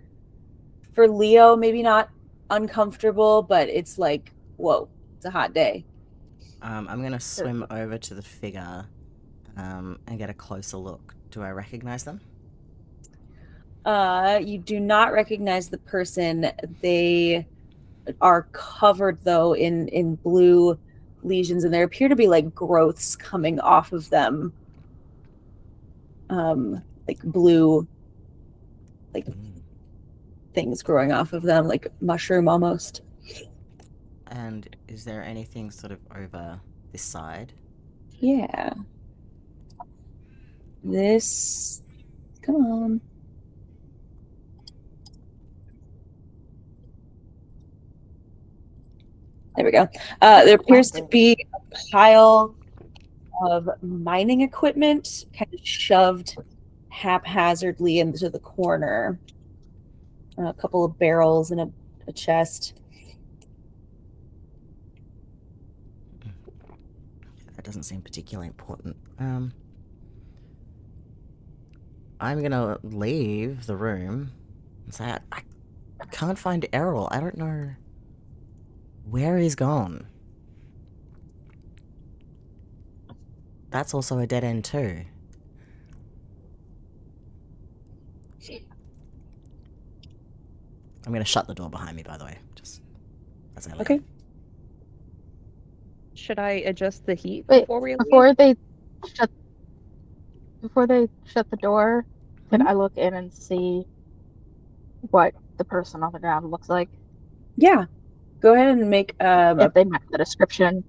Leo, maybe not uncomfortable, but it's like, whoa, it's a hot day.
I'm gonna swim over to the figure and get a closer look. Do I recognize them?
You do not recognize the person. They are covered, though, in blue lesions, and there appear to be like growths coming off of them. Like blue, like things growing off of them, like mushroom almost.
And is there anything sort of over this side?
Yeah. This, come on. There we go. There appears to be a pile of mining equipment kind of shoved haphazardly into the corner. A couple of barrels and a chest.
That doesn't seem particularly important. I'm gonna leave the room and say I can't find Erryl. I don't know where he's gone. That's also a dead end too. I'm gonna shut the door behind me, by the way. Just as I leave.
Okay.
Should I adjust the heat
Wait,
before we leave?
Before they shut the door, could I look in and see what the person on the ground looks like?
Yeah. Go ahead and make
if they match the description.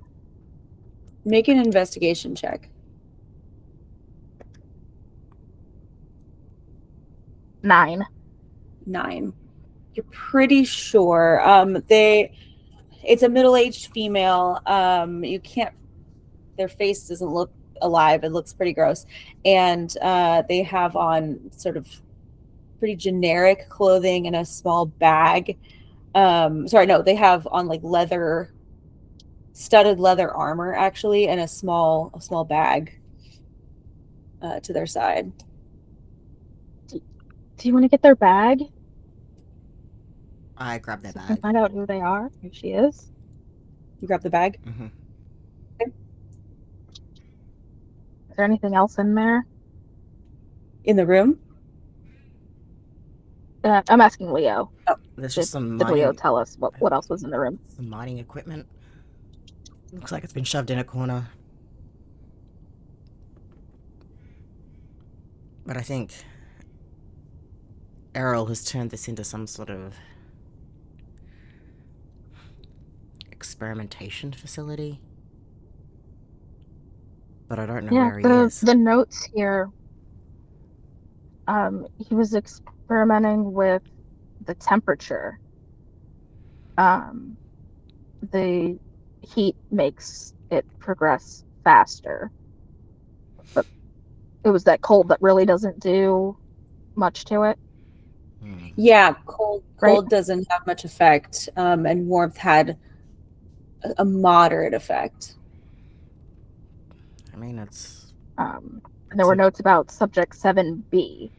Make an investigation check.
9.
You're pretty sure. It's a middle-aged female. You can't. Their face doesn't look alive. It looks pretty gross, and they have on sort of pretty generic clothing and a small bag. They have on like studded leather armor actually, and a small bag to their side.
Do you want to get their bag?
I grab their
So I
bag.
can find out who they are, who she is.
You grab the bag?
Mm-hmm.
Okay.
Is there anything else in there?
In the room?
I'm asking Leo.
Oh,
there's just some
Did
mining...
Leo tell us what else was in the room?
Some mining equipment. Looks like it's been shoved in a corner. But I think Erryl has turned this into some sort of experimentation facility. But I don't know where he is.
The notes here. He was experimenting with the temperature. The heat makes it progress faster. But it was that cold that really doesn't do much to it.
Yeah, cold doesn't have much effect, and warmth had a moderate effect.
I mean, it's...
there were notes about subject 7B. It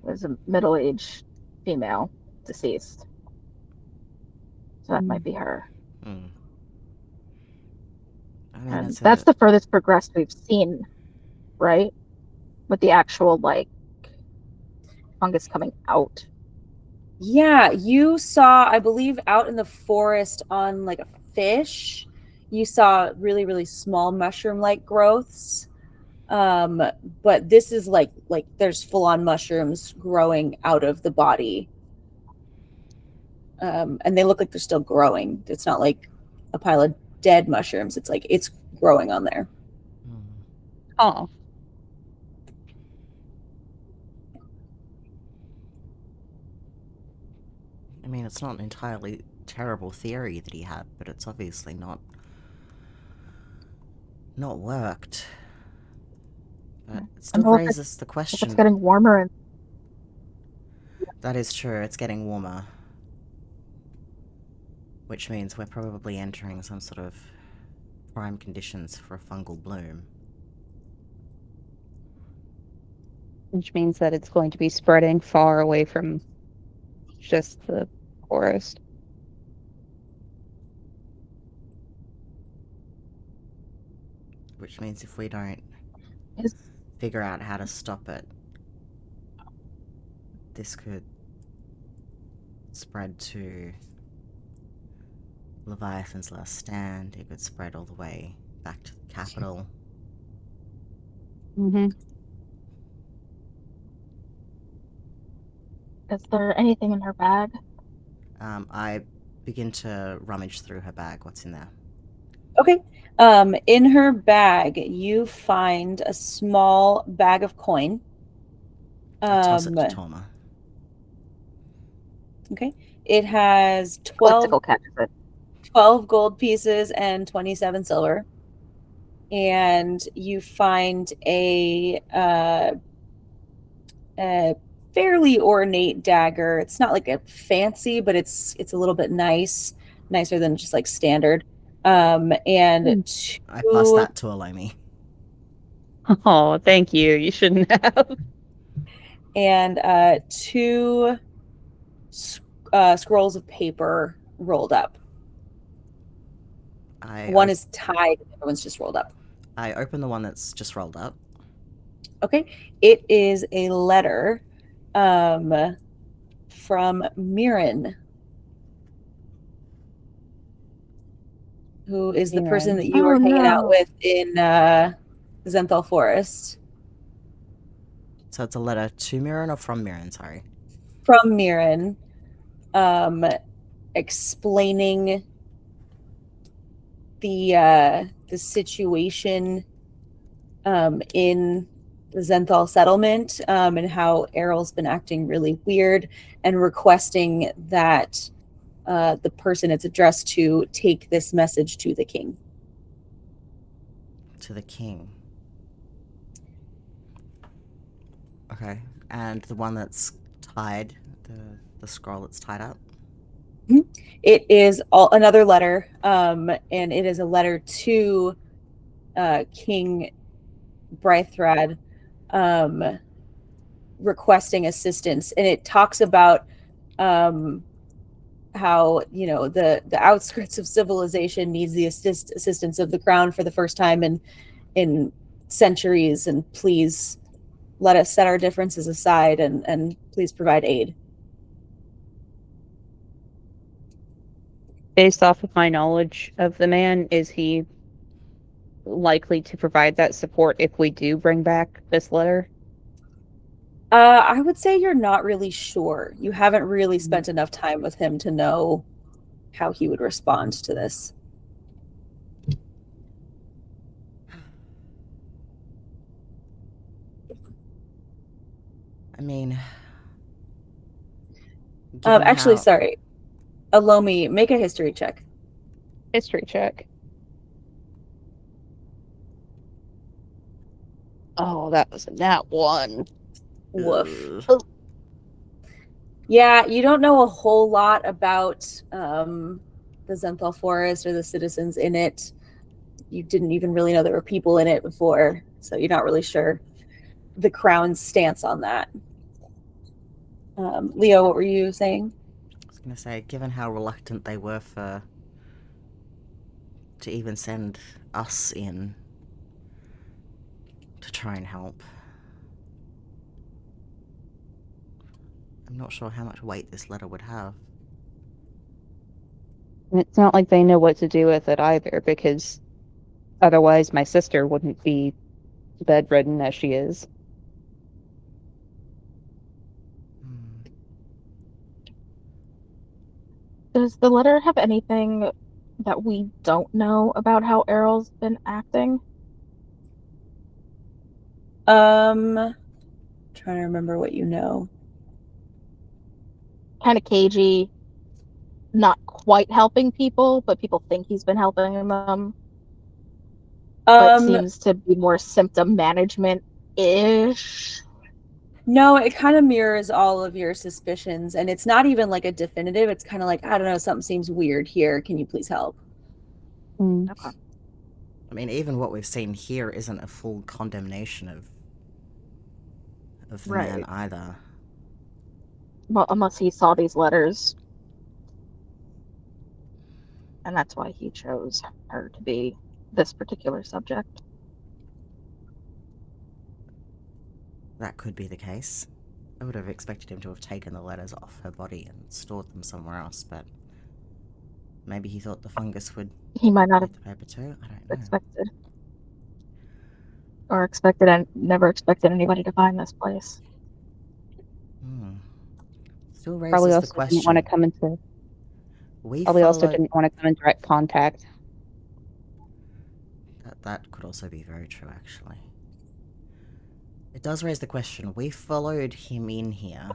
was a middle-aged female, deceased. So that might be her.
I mean,
that's the furthest progressed we've seen, right? With the actual, like, fungus coming out.
Yeah, you saw, I believe, out in the forest on, like, a fish, you saw really, really small mushroom-like growths. But this is like there's full-on mushrooms growing out of the body. And they look like they're still growing. It's not like a pile of dead mushrooms. It's like it's growing on there.
Oh.
I mean, it's not an entirely terrible theory that he had, but it's obviously not worked. But it still raises the question.
It's getting warmer. And
that is true, it's getting warmer. Which means we're probably entering some sort of prime conditions for a fungal bloom.
Which means that it's going to be spreading far away from just the forest.
Which means if we don't figure out how to stop it, this could spread to Leviathan's Last Stand. It could spread all the way back to the capital.
Is there anything in her bag?
I begin to rummage through her bag. What's in there?
Okay. In her bag, you find a small bag of coin.
Toss it to Thauma.
Okay. It has 12 gold pieces and 27 silver. And you find a fairly ornate dagger. It's not like a fancy, but it's a little bit nicer than just like standard. And
I pass that to Elomi.
Oh, thank you. You shouldn't have.
And 2 scrolls of paper rolled up. One is tied, the other one's just rolled up.
I open the one that's just rolled up.
Okay. It is a letter from Mirren, who is the person that you were hanging out with in Zenthal Forest.
So it's a letter to Mirren or from Mirren, sorry?
From Mirren, explaining the situation in the Zenthal settlement, and how Errol's been acting really weird, and requesting that the person it's addressed to take this message to the king.
To the king. Okay. And the one that's tied, the scroll that's tied up?
It is another letter, and it is a letter to King Brythrad, requesting assistance. And it talks about how, you know, the outskirts of civilization needs the assistance of the crown for the first time in centuries, and please let us set our differences aside and please provide aid.
Based off of my knowledge of the man, is he likely to provide that support if we do bring back this letter?
I would say you're not really sure. You haven't really spent enough time with him to know how he would respond to this.
I mean,
Actually, sorry. Elomi, make a history check.
History check. Oh, that was a nat 1.
Woof. Yeah, you don't know a whole lot about the Zenthal Forest or the citizens in it. You didn't even really know there were people in it before, so you're not really sure the Crown's stance on that. Leo, what were you saying?
I was going to say, given how reluctant they were to even send us in to try and help, I'm not sure how much weight this letter would have.
And it's not like they know what to do with it either, because otherwise my sister wouldn't be bedridden as she is.
Does the letter have anything that we don't know about how Errol's been acting?
Trying to remember what you know.
Kind of cagey, not quite helping people, but people think he's been helping them. But seems to be more symptom management-ish.
No, it kind of mirrors all of your suspicions, and it's not even like a definitive. It's kind of like, I don't know, something seems weird here. Can you please help?
Okay.
I mean, even what we've seen here isn't a full condemnation of the man either.
Well, unless he saw these letters. And that's why he chose her to be this particular subject.
That could be the case. I would have expected him to have taken the letters off her body and stored them somewhere else, but maybe he thought the fungus would
He might not have
the paper too. I don't know.
Expected. Or expected and never expected anybody to find this place.
Still raises
Probably also
the question.
Didn't want to come into. Also didn't want to come in direct contact.
That could also be very true, actually. It does raise the question. We followed him in here,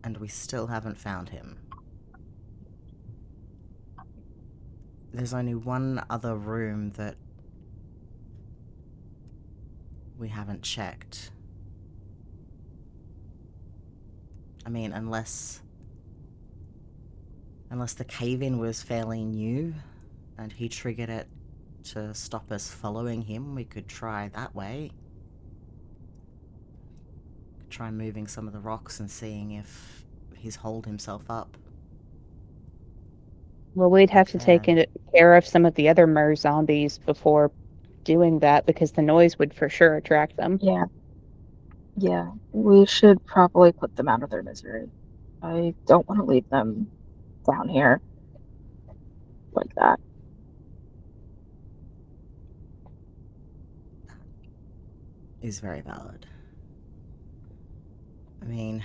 and we still haven't found him. There's only one other room that we haven't checked. I mean, unless the cave-in was fairly new, and he triggered it to stop us following him, we could try that way. Try moving some of the rocks and seeing if he's holed himself up.
Well, we'd have to take care of some of the other mer zombies before doing that, because the noise would for sure attract them.
Yeah, we should probably put them out of their misery. I don't want to leave them down here like that.
Is very valid. I mean,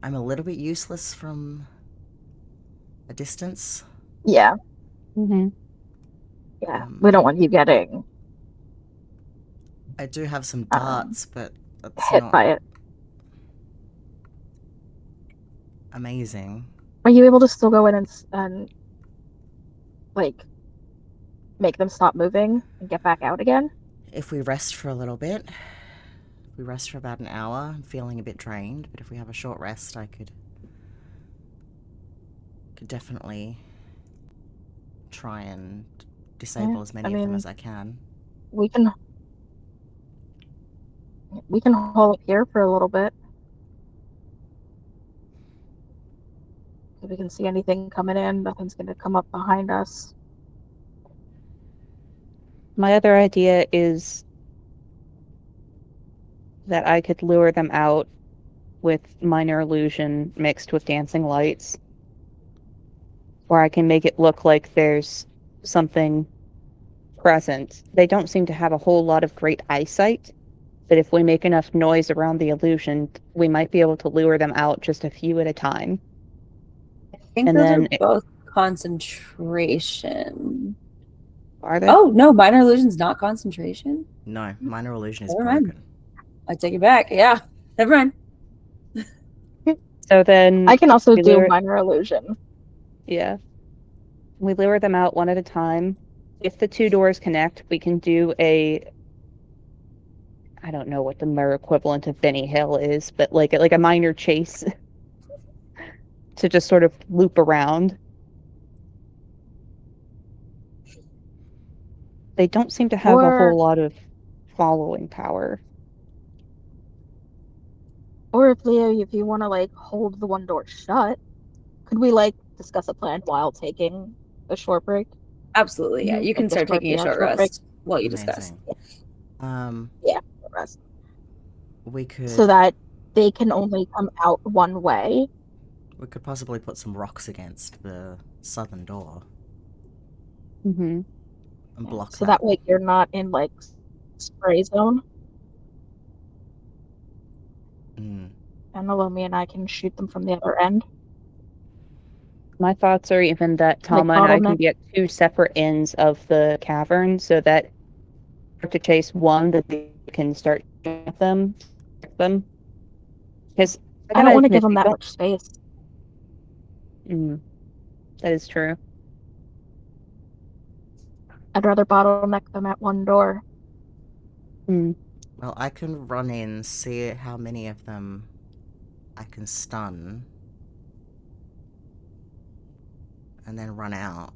I'm a little bit useless from a distance.
Yeah.
Mm-hmm.
Yeah, we don't want you getting...
I do have some darts, but that's
hit
not
by it.
Amazing.
Are you able to still go in and like, make them stop moving and get back out again?
If we rest for a little bit. If we rest for about an hour, I'm feeling a bit drained, but if we have a short rest, I could definitely try and disable as many of them as I can.
We can hold up here for a little bit. If we can see anything coming in, nothing's going to come up behind us.
My other idea is that I could lure them out with minor illusion mixed with dancing lights. Or I can make it look like there's something present. They don't seem to have a whole lot of great eyesight, but if we make enough noise around the illusion, we might be able to lure them out just a few at a time.
I think
And
those
then
are both concentration.
are they?
Oh, no, minor illusion's not concentration.
No, minor illusion is
Never mind.
broken.
I take it back. Yeah, never mind.
So then
I can also
we
do
lure-
minor illusion.
Yeah. We lure them out one at a time. If the two doors connect, we can do I don't know what the mer equivalent of Benny Hill is, but like a minor chase to just sort of loop around. They don't seem to have a whole lot of following power.
Or if Leo, if you want to like hold the one door shut, could we like discuss a plan while taking a short break?
Absolutely, yeah. You can
Like,
start taking a short rest while you discuss.
Amazing.
Yeah, rest.
We could.
So that they can only come out one way.
We could possibly put some rocks against the southern door
Mm-hmm.
and block
so that way you're not in like spray zone.
Mm.
And Elomi and I can shoot them from the other end.
My thoughts are even that Thauma and I can be at two separate ends of the cavern so that to chase one that they can start at them. Because
I don't want to give them that much space.
That is true.
I'd rather bottleneck them at one door.
Well, I can run in, see how many of them I can stun, and then run out.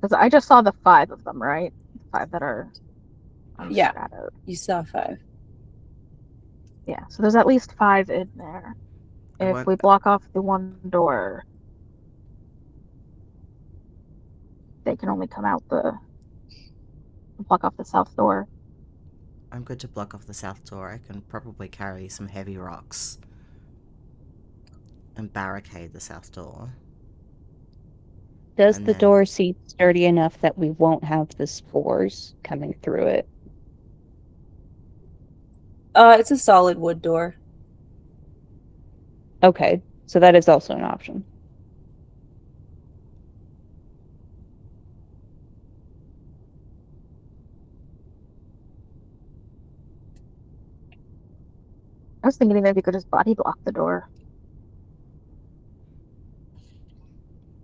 Because I just saw the 5 of them, right? 5 that are
Yeah,
unshadowed.
You saw 5.
Yeah, so there's at least 5 in there. If we block off the one door, they can only come out block off the south door.
I'm good to block off the south door. I can probably carry some heavy rocks and barricade the south door.
Does the door seem sturdy enough that we won't have the spores coming through it?
It's a solid wood door.
Okay, so that is also an option.
I was thinking maybe you could just body block the door.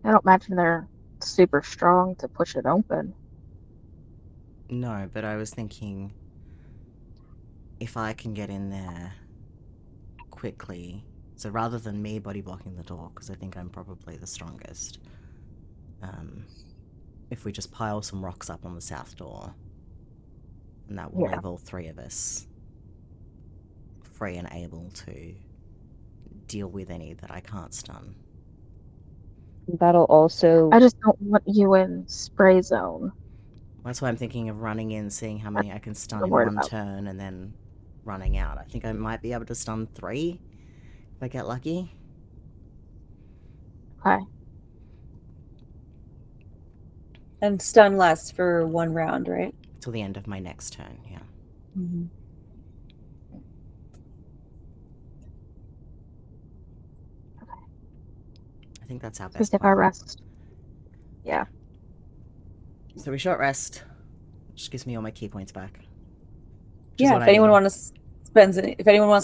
I don't imagine they're super strong to push it open.
No, but I was thinking if I can get in there quickly, so rather than me body blocking the door, because I think I'm probably the strongest, if we just pile some rocks up on the south door, and that will leave all 3 of us free and able to deal with any that I can't stun.
That'll also...
I just don't want you in spray zone.
That's why I'm thinking of running in, seeing how many I can stun in one turn, and then running out. I think I might be able to stun 3 if I get lucky.
Okay.
And stun lasts for 1 round, right?
Till the end of my next turn, yeah.
Mm-hmm.
I think that's our best.
We take our rest. Yeah.
So we short rest, which gives me all my key points back.
Yeah, if anyone wants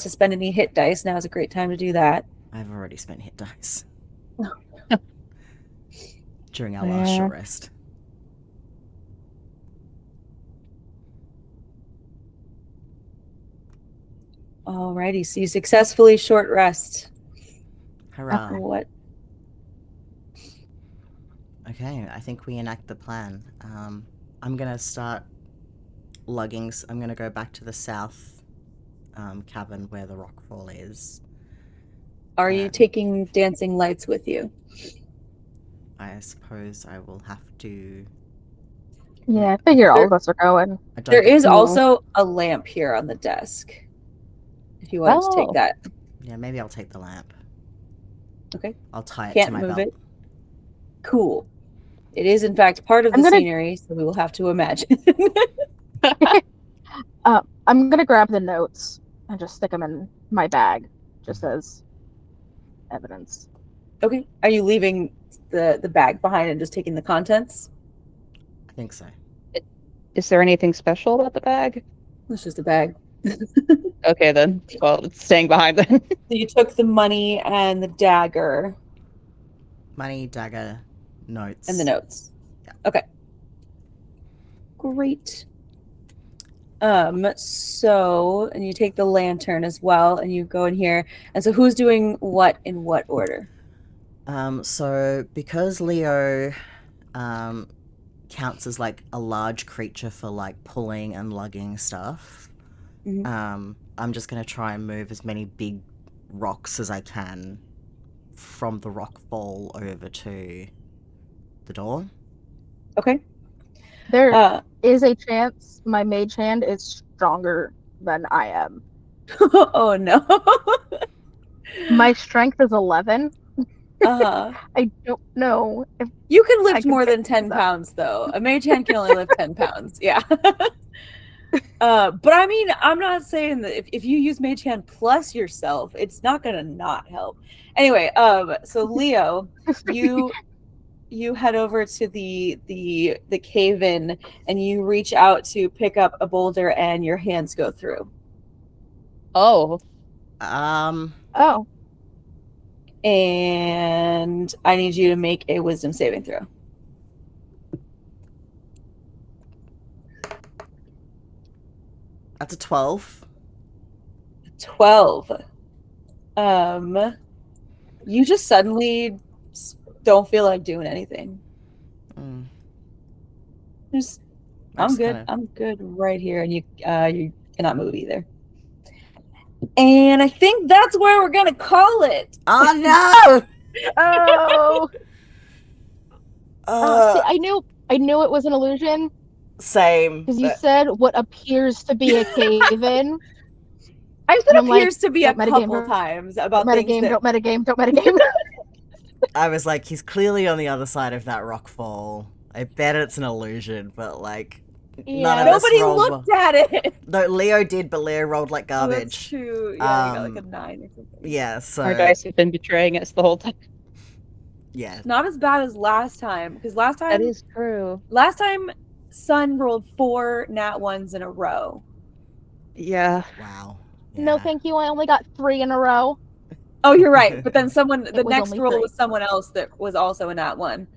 to spend any hit dice, now is a great time to do that.
I've already spent hit dice during our last short rest.
Alrighty, so you successfully short rest.
Hurrah.
What?
Okay, I think we enact the plan. I'm gonna start lugging. I'm gonna go back to the south cabin where the rockfall is.
Are you taking dancing lights with you?
I suppose I will have to.
Yeah, I figure all of us are going.
There is also a lamp here on the desk. If you want to take that.
Yeah, maybe I'll take the lamp.
Okay.
I'll tie it
Can't
to my
move
belt.
it. Cool. It is, in fact, part of
I'm
the
gonna-
scenery, so we will have to imagine.
I'm gonna grab the notes and just stick them in my bag, just as evidence.
Okay. Are you leaving the bag behind and just taking the contents?
I think so.
Is there anything special about the bag?
It's just a bag.
Okay, then. Well, it's staying behind then.
So you took the money and the dagger
Money, dagger, notes.
and the notes.
Yeah.
Okay. Great. So, and you take the lantern as well, and you go in here. And so who's doing what in what order?
So because Leo counts as like a large creature for like pulling and lugging stuff, I'm just gonna try and move as many big rocks as I can from the rock fall over to the door.
Okay.
There is a chance my mage hand is stronger than I am.
Oh no.
My strength is 11.
Uh-huh.
I don't know if
You can
I
lift
can
more
pick
than 10
this up.
pounds, though. A mage hand can only lift 10 pounds. Yeah. But I mean, I'm not saying that if you use mage hand plus yourself, it's not gonna not help. Anyway, so Leo, you head over to the cave in and you reach out to pick up a boulder and your hands go through.
Oh.
Oh,
And I need you to make a wisdom saving throw.
That's a 12.
12. You just suddenly don't feel like doing anything. Just, I'm good.
Kinda...
I'm good right here, and you cannot move either. And I think that's where we're gonna call it.
Oh no!
See, I knew it was an illusion
Same.
because you said what appears to be a cave in.
I said
And I'm
appears to be a
don't metagame,
couple
don't-
times about
Don't
things
metagame,
that...
don't metagame, don't metagame.
I was like, he's clearly on the other side of that rock fall. I bet it's an illusion, but like, none of us
Nobody
rolled
looked at it.
No, Leo did, but Leo rolled like
Oh,
garbage.
that's true. Yeah, you got like a 9 or something.
Yeah, so
Our dice have been betraying us the whole time.
yeah,
Not as bad as last time, because last time
That is true.
Last time, Sun rolled 4 nat 1s in a row.
Yeah.
wow.
No,
Yeah.
thank you. I only got 3 in a row.
Oh, you're right. But then the
was
next
only
roll
3.
was someone else that was also a nat 1.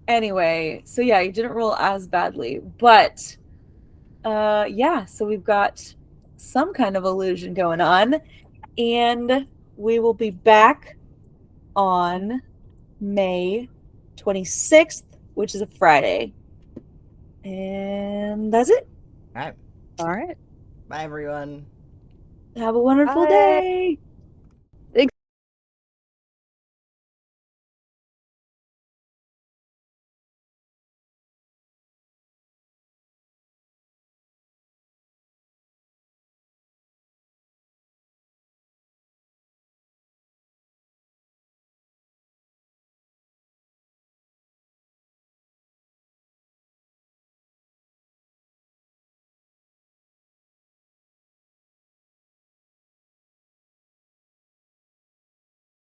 Anyway, so yeah, you didn't roll as badly, but yeah, so we've got some kind of illusion going on, and we will be back on May 26th, which is a Friday. And that's it.
All right.
All right.
Bye, everyone.
Have a wonderful
Bye.
day.